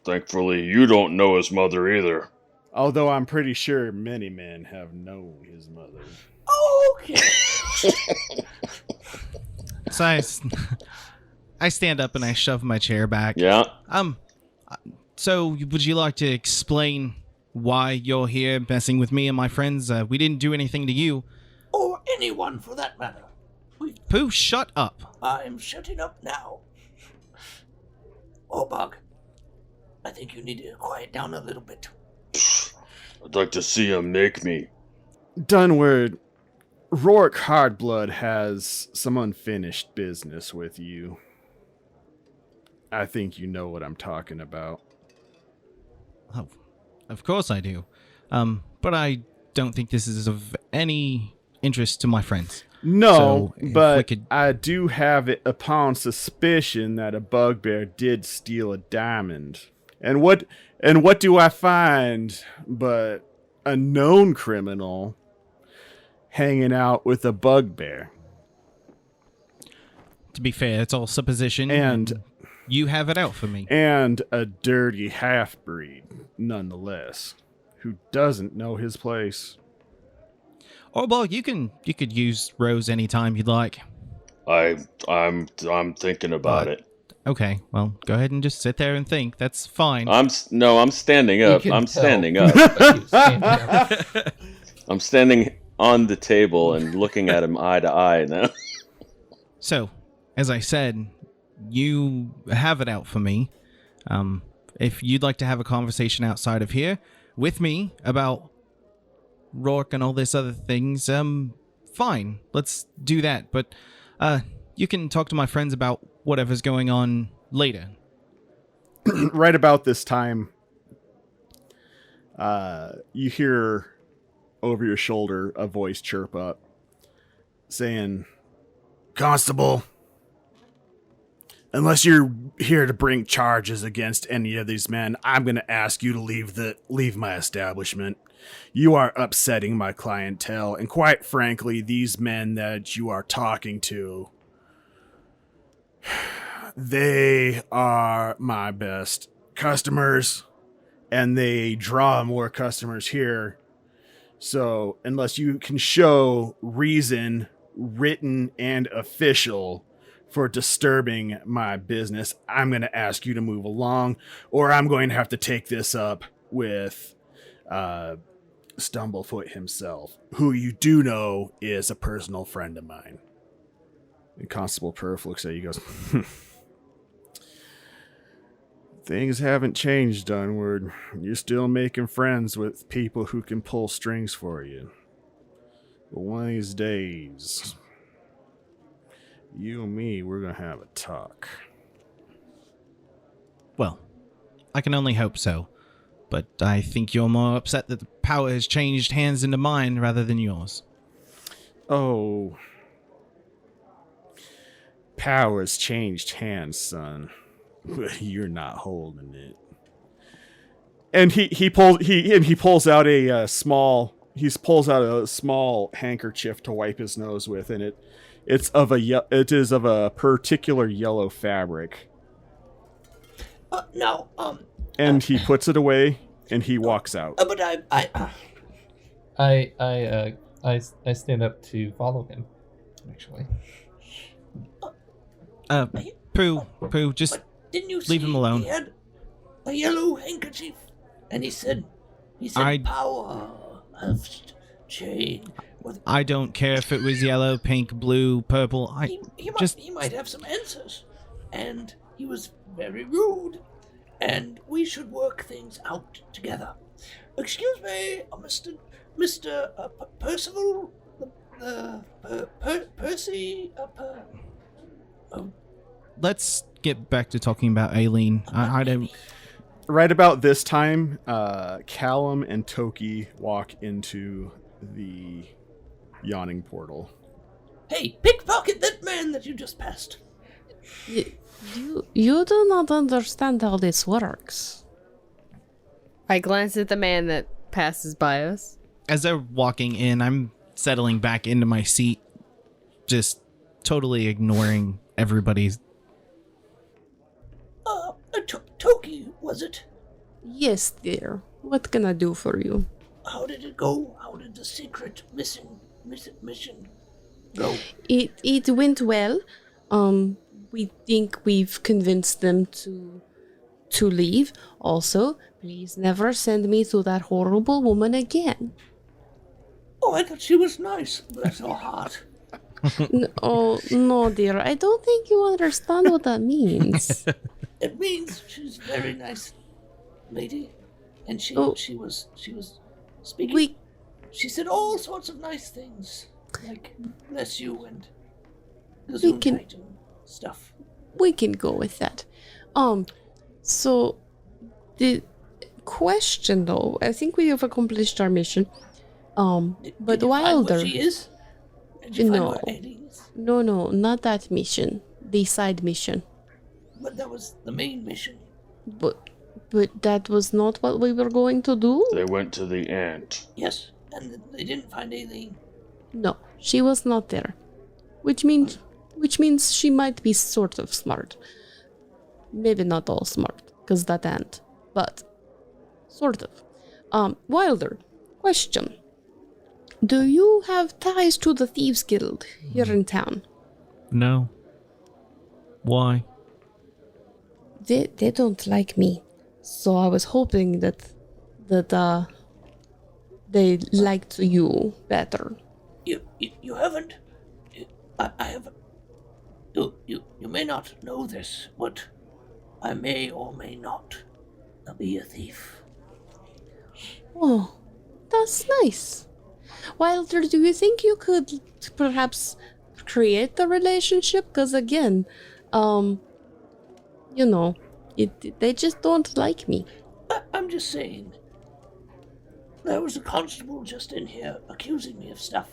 Thankfully, you don't know his mother either. Although I'm pretty sure many men have known his mother. Okay. so I stand up and I shove my chair back. Yeah. So would you like to explain why you're here messing with me and my friends? We didn't do anything to you. Or anyone for that matter. Pooh, shut up. I'm shutting up now. Orbog, I think you need to quiet down a little bit. I'd like to see him make me. Dunward, Rourke Hardblood has some unfinished business with you. I think you know what I'm talking about. Oh, of course I do. But I don't think this is of any interest to my friends. No, So, if we but could- I do have it upon suspicion that a bugbear did steal a diamond And what do I find but a known criminal hanging out with a bugbear? To be fair, it's all supposition. And you have it out for me. And a dirty half-breed, nonetheless, who doesn't know his place. Or, well, you could use Rose anytime you'd like. I'm thinking about it. Okay, well, go ahead and just sit there and think. That's fine. I'm standing You up. can I'm tell. standing up. But he's standing up. I'm standing on the table and looking at him eye to eye now. So, as I said, you have it out for me. If you'd like to have a conversation outside of here with me about Rourke and all this other things, fine. Let's do that. But you can talk to my friends about whatever's going on later. Right about this time, you hear over your shoulder a voice chirp up saying, "Constable, unless you're here to bring charges against any of these men, I'm going to ask you to leave my establishment. You are upsetting my clientele, and quite frankly, these men that you are talking to, they are my best customers, and they draw more customers here. So unless you can show reason, written and official, for disturbing my business, I'm going to ask you to move along, or I'm going to have to take this up with Stumblefoot himself, who you do know is a personal friend of mine." And Constable Perf looks at you and goes, "Things haven't changed, Dunward. You're still making friends with people who can pull strings for you. But one of these days, you and me, we're going to have a talk." Well, I can only hope so. But I think you're more upset that the power has changed hands into mine rather than yours. Oh. Power's changed hands, son. You're not holding it. And he pulls out a small handkerchief to wipe his nose with, and it is of a particular yellow fabric. No, And he puts it away and he walks out. but I stand up to follow him. Actually, Pooh, just didn't you leave see him alone. He had a yellow handkerchief, and he said power has changed. I don't care if it was yellow, pink, blue, purple. He might have some answers, and he was very rude, and we should work things out together. Excuse me, Mr. Percival, Percy. Let's get back to talking about Aelin. I don't. Right about this time, Callum and Toki walk into the yawning portal. Hey, pickpocket that man that you just passed. You do not understand how this works. I glance at the man that passes by us. As they're walking in, I'm settling back into my seat, just totally ignoring everybody's. Toki, was it? Yes, dear. What can I do for you? How did it go? How did the secret mission go? It went well. We think we've convinced them to leave. Also, please never send me to that horrible woman again. Oh, I thought she was nice. Bless her heart. No, dear. I don't think you understand what that means. It means she's a very nice lady, and she was speaking. She said all sorts of nice things, like bless you and gesundheit and stuff. We can go with that. So the question, though, I think we have accomplished our mission. But Did you find Wilder, where she is? Did you find where Aelin is? no, not that mission. The side mission. But that was the main mission. But But that was not what we were going to do? They went to the ant. Yes, and they didn't find Aelin. No, she was not there. Which means she might be sort of smart. Maybe not all smart, because that ant. But sort of. Wilder, question. Do you have ties to the Thieves Guild here in town? No. Why? They don't like me. So I was hoping that they liked you better. You haven't. I have. You may not know this, but I may or may not be a thief. Oh, that's nice. Wilder, do you think you could perhaps create the relationship? Because again, they just don't like me. I'm just saying. There was a constable just in here accusing me of stuff.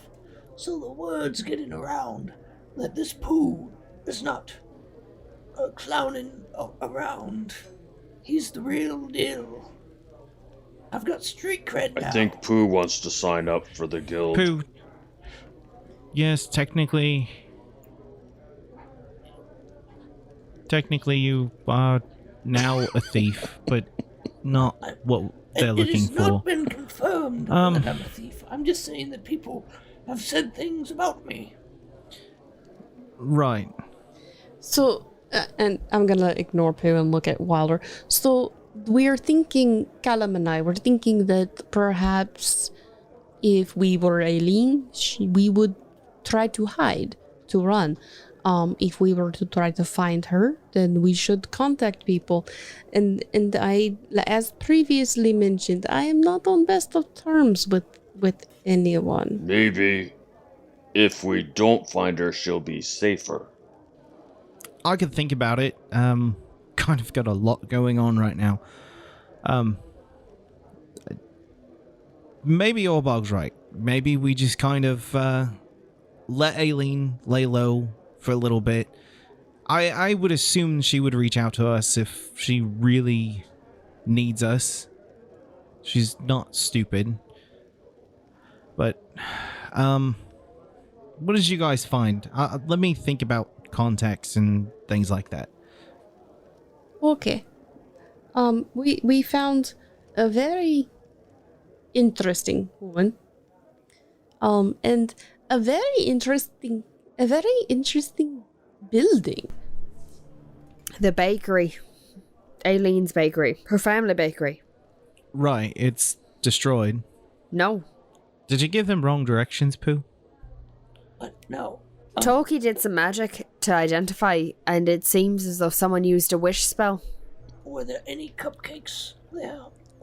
So the word's getting around that this Pooh is not clowning around. He's the real deal. I've got street cred now. I think Pooh wants to sign up for the guild. Pooh. Yes, technically you are now a thief, but not what they're looking It has for. not been confirmed that I'm a thief. I'm just saying that people have said things about me. Right. So, and I'm gonna ignore Pooh and look at Wilder. So, we're thinking, Callum and I, we're thinking that perhaps if we were Aelin, we would try to hide, to run. If we were to try to find her, then we should contact people. And I, as previously mentioned, I am not on best of terms with anyone. Maybe if we don't find her, she'll be safer. I could think about it. Kind of got a lot going on right now. Maybe Orbog's right. Maybe we just kind of let Aelin lay low for a little bit. I would assume she would reach out to us if she really needs us. She's not stupid. But, what did you guys find? Let me think about contacts and things like that. Okay. We found a very interesting woman. And a very interesting building. The bakery. Aelin's bakery. Her family bakery. Right, it's destroyed. No. Did you give them wrong directions, Pooh? But no. Toki did some magic to identify, and it seems as though someone used a wish spell. Were there any cupcakes there?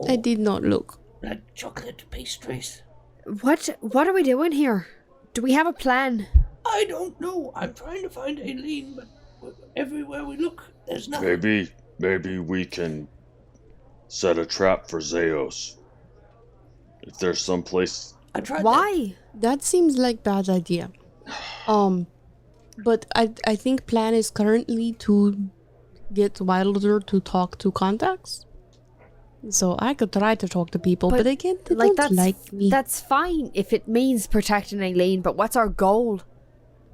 I did not look. Like chocolate pastries? What are we doing here? Do we have a plan? I don't know. I'm trying to find Aelin, but everywhere we look, there's nothing. Maybe we can set a trap for Zaos. If there's some place. I tried. Why? That seems like bad idea. But I think plan is currently to get Wilder to talk to contacts. So I could try to talk to people, but again, they don't like me. That's fine if it means protecting Aelin, but what's our goal?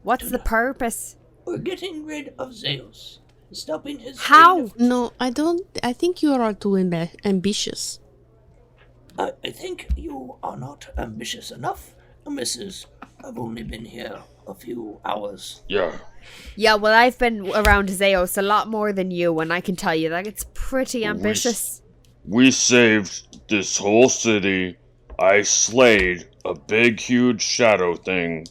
What's the purpose? We're getting rid of Zaos. Stopping his. How? No, I don't. I think you are too ambitious. I think you are not ambitious enough, Mrs. I've only been here a few hours. Yeah. Yeah, well, I've been around Zaos a lot more than you, and I can tell you that it's pretty ambitious. We saved this whole city. I slayed a big, huge shadow thing.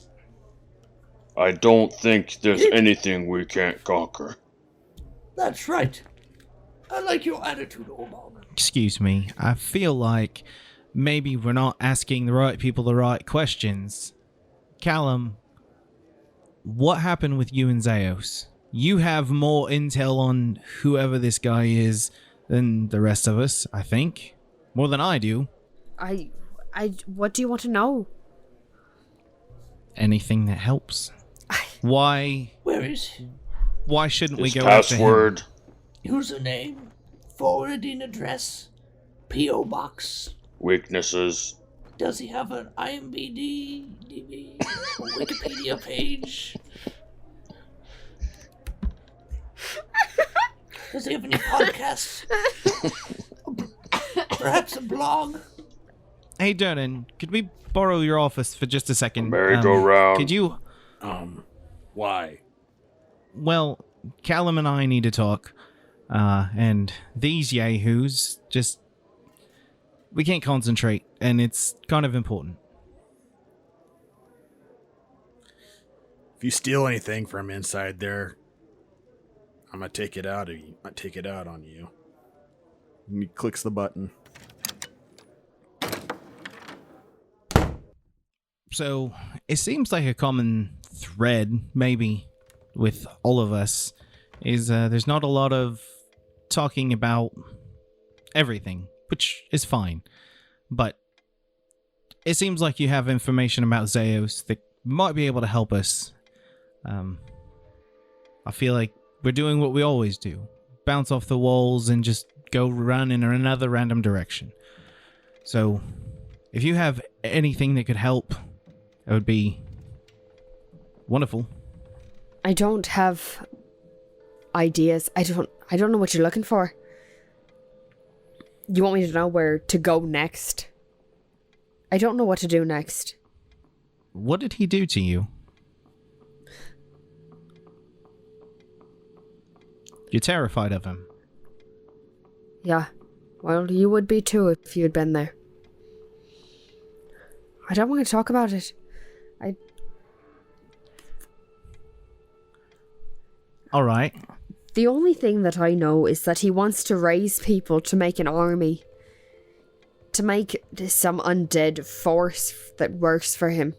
I don't think there's anything we can't conquer. That's right. I like your attitude, Orbog. Excuse me, I feel like maybe we're not asking the right people the right questions. Callum, what happened with you and Zaos? You have more intel on whoever this guy is than the rest of us, I think. More than I do. What do you want to know? Anything that helps. Why? Where is he? Why shouldn't we His go after him? password. Username? forwarding address, P.O. Box. Weaknesses. Does he have an IMDb, a Wikipedia page? Does he have any podcasts? Perhaps a blog? Hey, Durnan, could we borrow your office for just a second? Merry-go-round. Could you... Why? Well, Callum and I need to talk. And these yahoos just... We can't concentrate, and it's kind of important. If you steal anything from inside there, I'm gonna take it out of you. I take it out on you. And he clicks the button. So, it seems like a common thread, maybe, with all of us, is there's not a lot of talking about everything, which is fine. But it seems like you have information about Zaos that might be able to help us. I feel like we're doing what we always do. Bounce off the walls and just go run in another random direction. So, if you have anything that could help, it would be wonderful. I don't have ideas. I don't know what you're looking for. You want me to know where to go next? I don't know what to do next. What did he do to you? You're terrified of him. Yeah. Well, you would be too if you'd been there. I don't want to talk about it. Alright. The only thing that I know is that he wants to raise people to make an army. To make some undead force that works for him.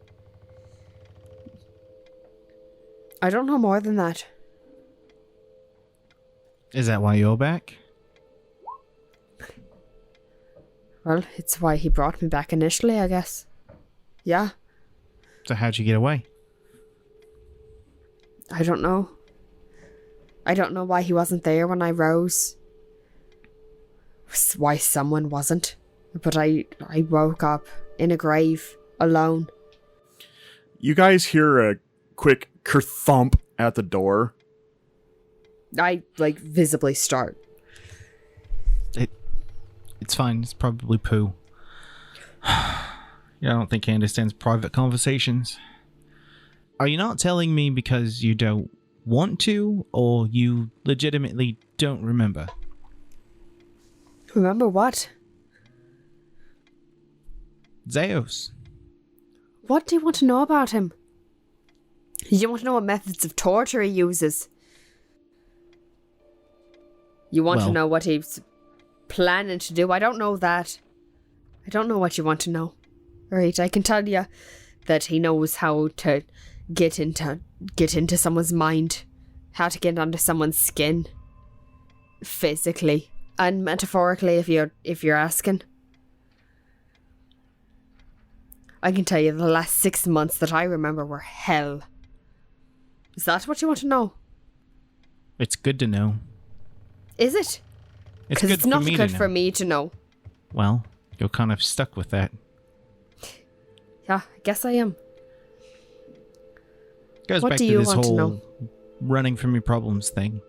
I don't know more than that. Is that why you're back? Well, it's why he brought me back initially, I guess. Yeah. So how'd you get away? I don't know. I don't know why he wasn't there when I rose. Why someone wasn't. But I woke up in a grave, alone. You guys hear a quick kerthump at the door. I, visibly start. It's fine. It's probably poo. Yeah, I don't think he understands private conversations. Are you not telling me because you don't want to, or you legitimately don't remember? Remember what? Zaos. What do you want to know about him? You want to know what methods of torture he uses? You want to know what he's planning to do? I don't know that. I don't know what you want to know. Alright, I can tell you that he knows how to get into someone's mind, how to get under someone's skin, physically and metaphorically if you're asking. I can tell you the last 6 months that I remember were hell. Is that what you want to know? It's good to know. Is it? It's Because good it's for not me good to know. for me to know. Well, you're kind of stuck with that. Yeah, I guess I am. Goes What back do to you this want to whole know? running from your problems thing,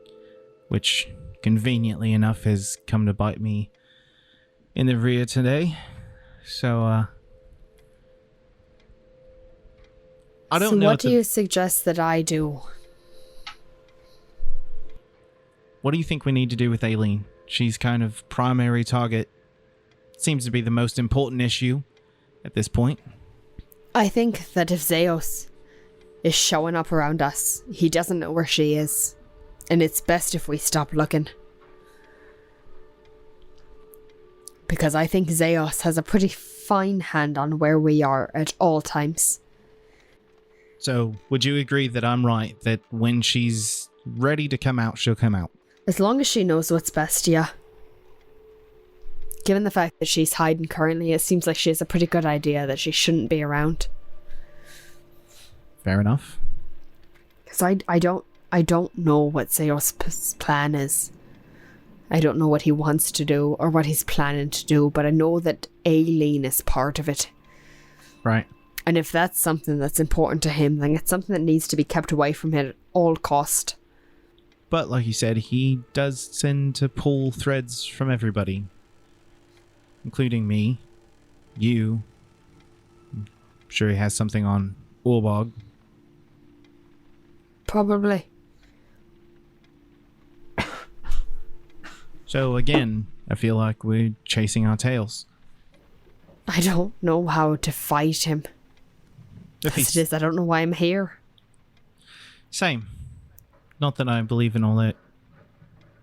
which conveniently enough has come to bite me in the rear today. So, I don't So know. what do you suggest that I do? What do you think we need to do with Aelin? She's kind of primary target. Seems to be the most important issue at this point. I think that if Zaos is showing up around us, he doesn't know where she is. And it's best if we stop looking. Because I think Zaos has a pretty fine hand on where we are at all times. So, would you agree that I'm right, that when she's ready to come out, she'll come out? As long as she knows what's best, yeah. Given the fact that she's hiding currently, it seems like she has a pretty good idea that she shouldn't be around. Fair enough. Because I don't know what Zaos' plan is. I don't know what he wants to do or what he's planning to do, but I know that Aelin is part of it. Right. And if that's something that's important to him, then it's something that needs to be kept away from him at all cost. But like you said, he does tend to pull threads from everybody, including me, you. I'm sure he has something on Orbog. Probably. So again, I feel like we're chasing our tails. I don't know how to fight him. If As it is, I don't know why I'm here. Same. Not that I believe in all that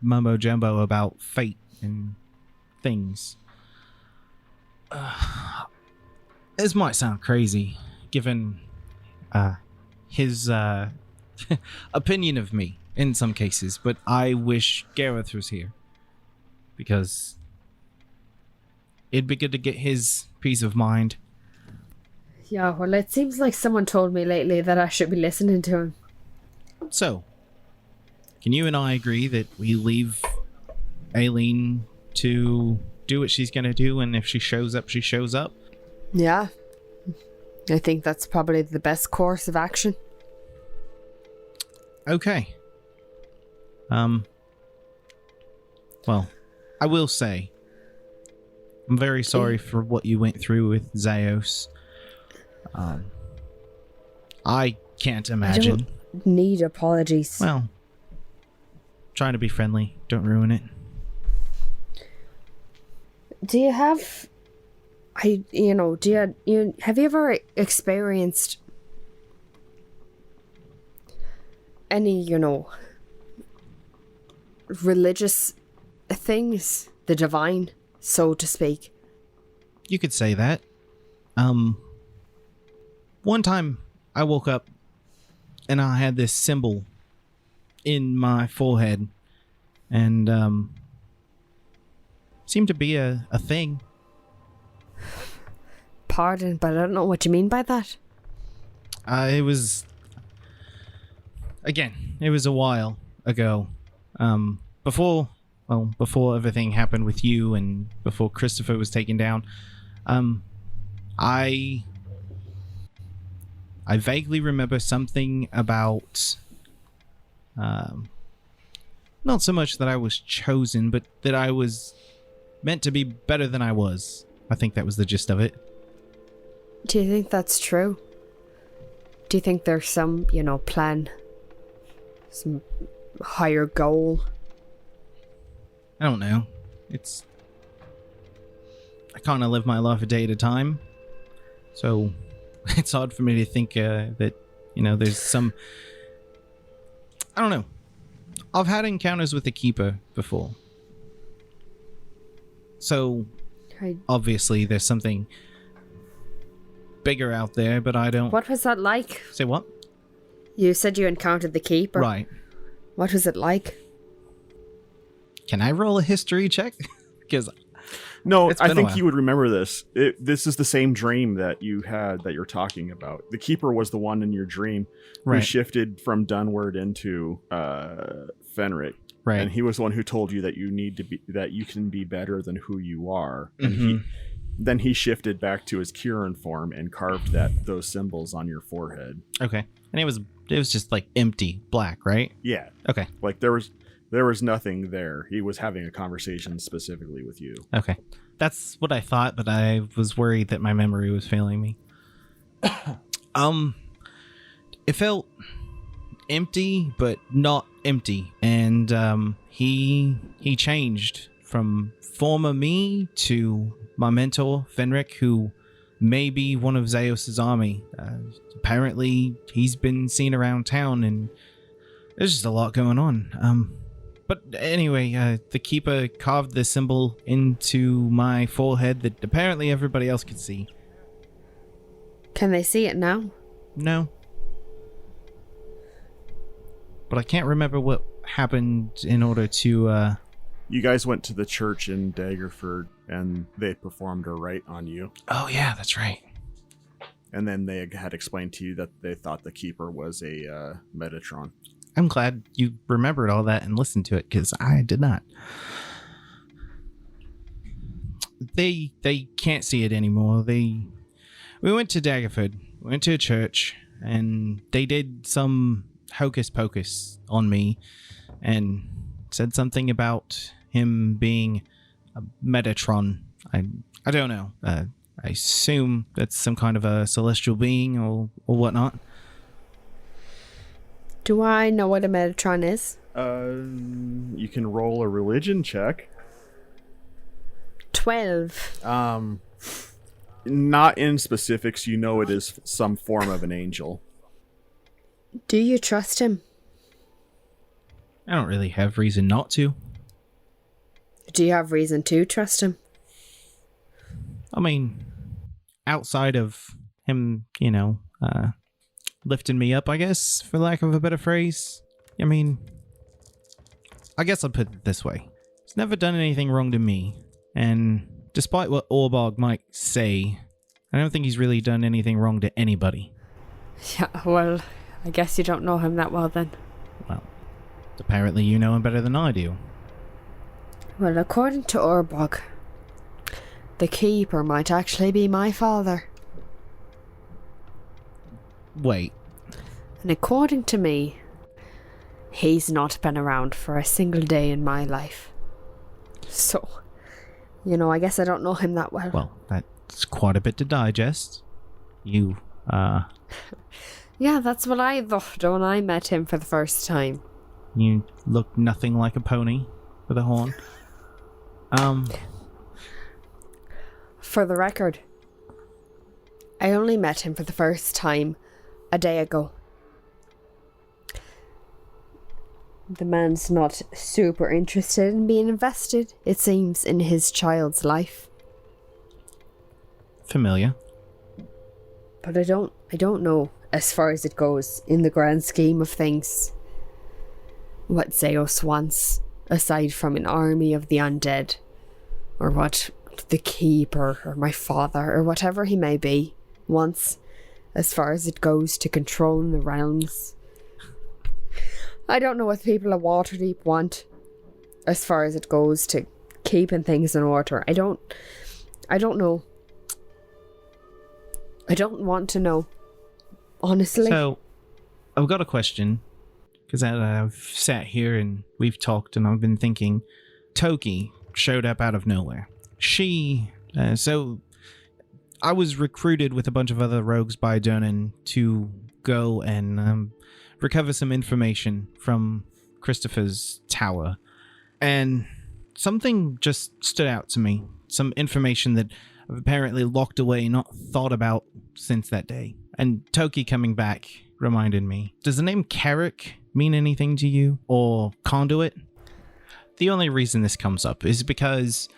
mumbo jumbo about fate and things. This might sound crazy, given his opinion of me in some cases, but I wish Gareth was here. Because it'd be good to get his peace of mind. Yeah, well, it seems like someone told me lately that I should be listening to him. So, can you and I agree that we leave Aelin to do what she's going to do, and if she shows up, she shows up? Yeah. I think that's probably the best course of action. Okay. Well, I will say, I'm very sorry for what you went through with Zaos. I can't imagine. I don't need apologies. Well, trying to be friendly. Don't ruin it. Do you have... have you ever experienced any, religious things, the divine, so to speak? You could say that. One time I woke up and I had this symbol in my forehead, and seemed to be a thing. Pardon, but I don't know what you mean by that. It was a while ago. Before everything happened with you and before Christopher was taken down, I vaguely remember something about, not so much that I was chosen, but that I was meant to be better than I was. I think that was the gist of it. Do you think that's true? Do you think there's some, plan? Some higher goal? I don't know. I kind of live my life a day at a time. So it's hard for me to think that, there's some... I don't know. I've had encounters with the Keeper before. So obviously there's something bigger out there, but I don't... What was that like? Say what? You said you encountered the Keeper. Right. What was it like? Can I roll a history check? Because No, it's I been a think while. you would remember this. This is the same dream that you had that you're talking about. The Keeper was the one in your dream who Right. shifted from Dunward into Fenric. Right. And he was the one who told you that you can be better than who you are. And Mhm. then he shifted back to his Kieran form and carved those symbols on your forehead. Okay. And it was just like empty black, right? Yeah. Okay. Like there was nothing there. He was having a conversation specifically with you. Okay. That's what I thought, but I was worried that my memory was failing me. It felt empty, but not empty. And he changed from former me to my mentor, Fenric, who may be one of Zaos' army. Apparently, he's been seen around town, and there's just a lot going on. But anyway, the Keeper carved the symbol into my forehead that apparently everybody else could see. Can they see it now? No. But I can't remember what happened in order to, You guys went to the church in Daggerford and they performed a rite on you. Oh yeah, that's right. And then they had explained to you that they thought the Keeper was a Metatron. I'm glad you remembered all that and listened to it, because I did not. they can't see it anymore. We went to Daggerford, went to a church, and they did some hocus pocus on me and said something about him being a Metatron. I don't know. I assume that's some kind of a celestial being or whatnot. Do I know what a Metatron is? You can roll a religion check. 12. Not in specifics, you know it is some form of an angel. Do you trust him? I don't really have reason not to. Do you have reason to trust him? I mean, outside of him, lifting me up, I guess, for lack of a better phrase. I mean, I guess I'll put it this way. He's never done anything wrong to me, and despite what Orbog might say, I don't think he's really done anything wrong to anybody. Yeah, well, I guess you don't know him that well then. Well, apparently you know him better than I do. Well, according to Orbog, the Keeper might actually be my father. Wait. And according to me, he's not been around for a single day in my life. So, I guess I don't know him that well. Well, that's quite a bit to digest. You, Yeah, that's what I thought when I met him for the first time. You look nothing like a pony with a horn. For the record, I only met him for the first time a day ago. The man's not super interested in being invested, it seems, in his child's life. Familiar. But I don't know, as far as it goes, in the grand scheme of things, what Zaos wants, aside from an army of the undead, or what the Keeper, or my father, or whatever he may be, wants, as far as it goes to controlling the realms. I don't know what people of Waterdeep want, as far as it goes to keeping things in order. I don't know. I don't want to know, honestly. So, I've got a question, because I've sat here and we've talked and I've been thinking, Toki showed up out of nowhere. So I was recruited with a bunch of other rogues by Donan to go and recover some information from Christopher's tower. And something just stood out to me. Some information that I've apparently locked away, not thought about since that day. And Toki coming back reminded me. Does the name Kerrek mean anything to you? Or Conduit? The only reason this comes up is because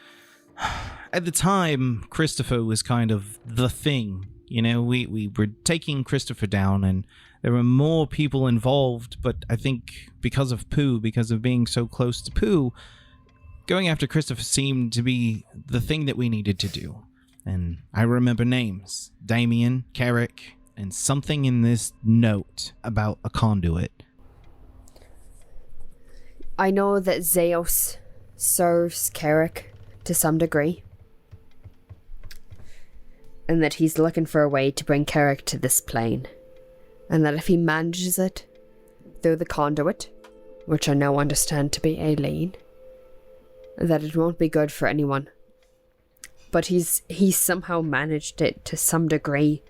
at the time, Christopher was kind of the thing. We were taking Christopher down and there were more people involved, but I think because of being so close to Pooh, going after Christopher seemed to be the thing that we needed to do. And I remember names. Damien, Kerrek, and something in this note about a conduit. I know that Zaos serves Kerrek to some degree. And that he's looking for a way to bring Kerrek to this plane. And that if he manages it through the conduit, which I now understand to be Aelin, that it won't be good for anyone. But he's somehow managed it to some degree.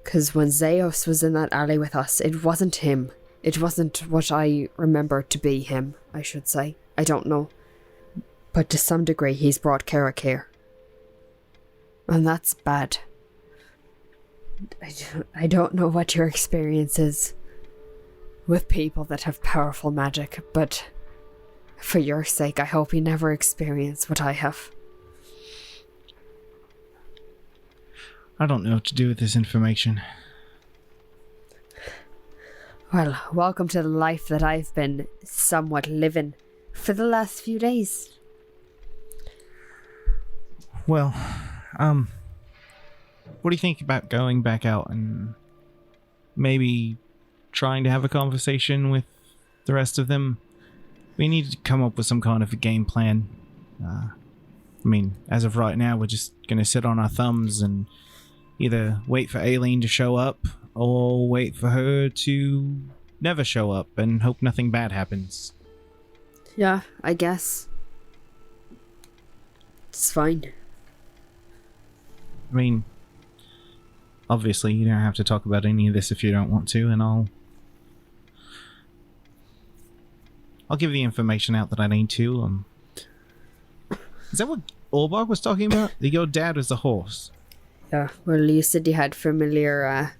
Because when Zaos was in that alley with us, it wasn't him. It wasn't what I remember to be him, I should say. I don't know. But to some degree, he's brought Kerrek here. And that's bad. I don't know what your experience is with people that have powerful magic, but for your sake, I hope you never experience what I have. I don't know what to do with this information. Well, welcome to the life that I've been somewhat living for the last few days. Well, what do you think about going back out and maybe trying to have a conversation with the rest of them? We need to come up with some kind of a game plan. I mean, as of right now, we're just going to sit on our thumbs and either wait for Aelin to show up or wait for her to never show up and hope nothing bad happens. Yeah, I guess. It's fine. I mean, obviously, you don't have to talk about any of this if you don't want to, and I'll give the information out that I need to. Is that what Orbog was talking about? That your dad was the horse? Yeah, well, you said you had familiar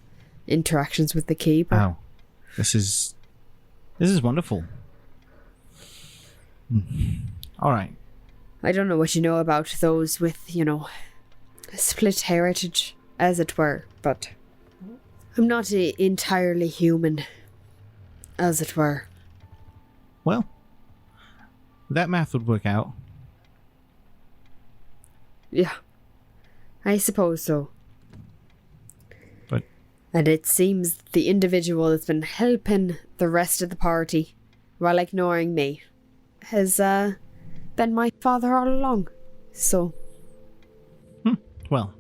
interactions with the keeper. Oh, this is wonderful. All right. I don't know what you know about those with, split heritage, as it were, but I'm not entirely human, as it were. Well, that math would work out. Yeah, I suppose so. But... And it seems the individual that's been helping the rest of the party while ignoring me has been my father all along, so... Well,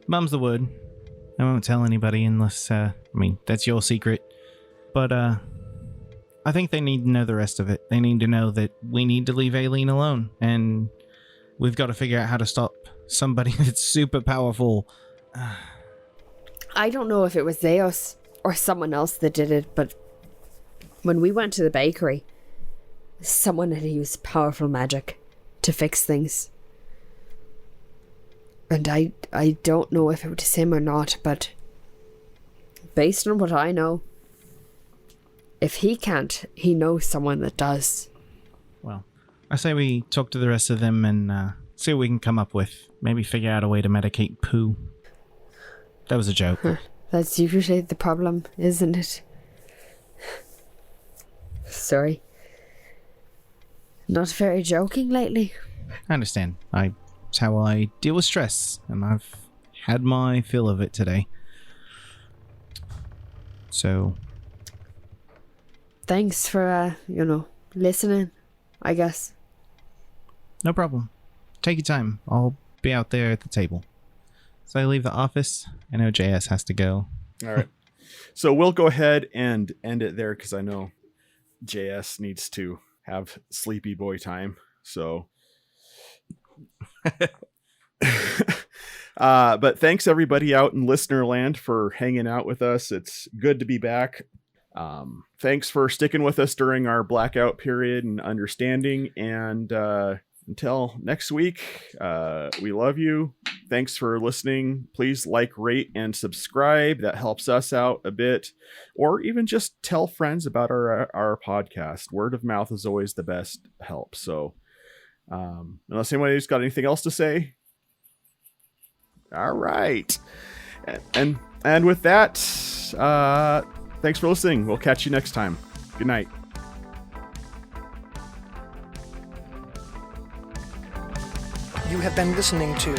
mum's the word. I won't tell anybody unless, that's your secret. But, I think they need to know the rest of it. They need to know that we need to leave Aelin alone, and we've got to figure out how to stop somebody that's super powerful. I don't know if it was Zaos or someone else that did it, but when we went to the bakery, someone had used powerful magic to fix things. And I don't know if it was him or not, but based on what I know, if he can't, he knows someone that does. Well, I say we talk to the rest of them and see what we can come up with. Maybe figure out a way to medicate Pooh. That was a joke. That's usually the problem, isn't it? Sorry. Not very joking lately. I understand. It's how I deal with stress, and I've had my fill of it today. So... Thanks for, listening, I guess. No problem. Take your time. I'll be out there at the table. So I leave the office. I know JS has to go. All right. So we'll go ahead and end it there because I know JS needs to have sleepy boy time. So, but thanks everybody out in listener land for hanging out with us. It's good to be back. Thanks for sticking with us during our blackout period and understanding. And until next week, we love you. Thanks for listening. Please like, rate, and subscribe. That helps us out a bit. Or even just tell friends about our podcast. Word of mouth is always the best help. So unless anybody's got anything else to say. All right. And with that, thanks for listening. We'll catch you next time. Good night. You have been listening to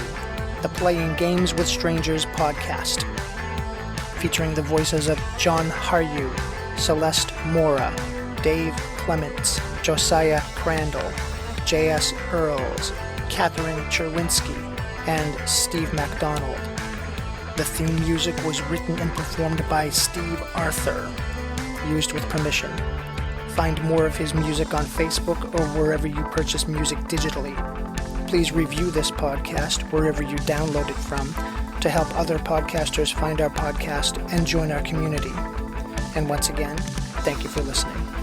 the Playing Games with Strangers podcast, featuring the voices of John Haryu, Celeste Mora, Dave Clements, Josiah Crandall, J.S. Earls, Catherine Cherwinski, and Steve MacDonald. The theme music was written and performed by Steve Arthur, used with permission. Find more of his music on Facebook or wherever you purchase music digitally. Please review this podcast wherever you download it from to help other podcasters find our podcast and join our community. And once again, thank you for listening.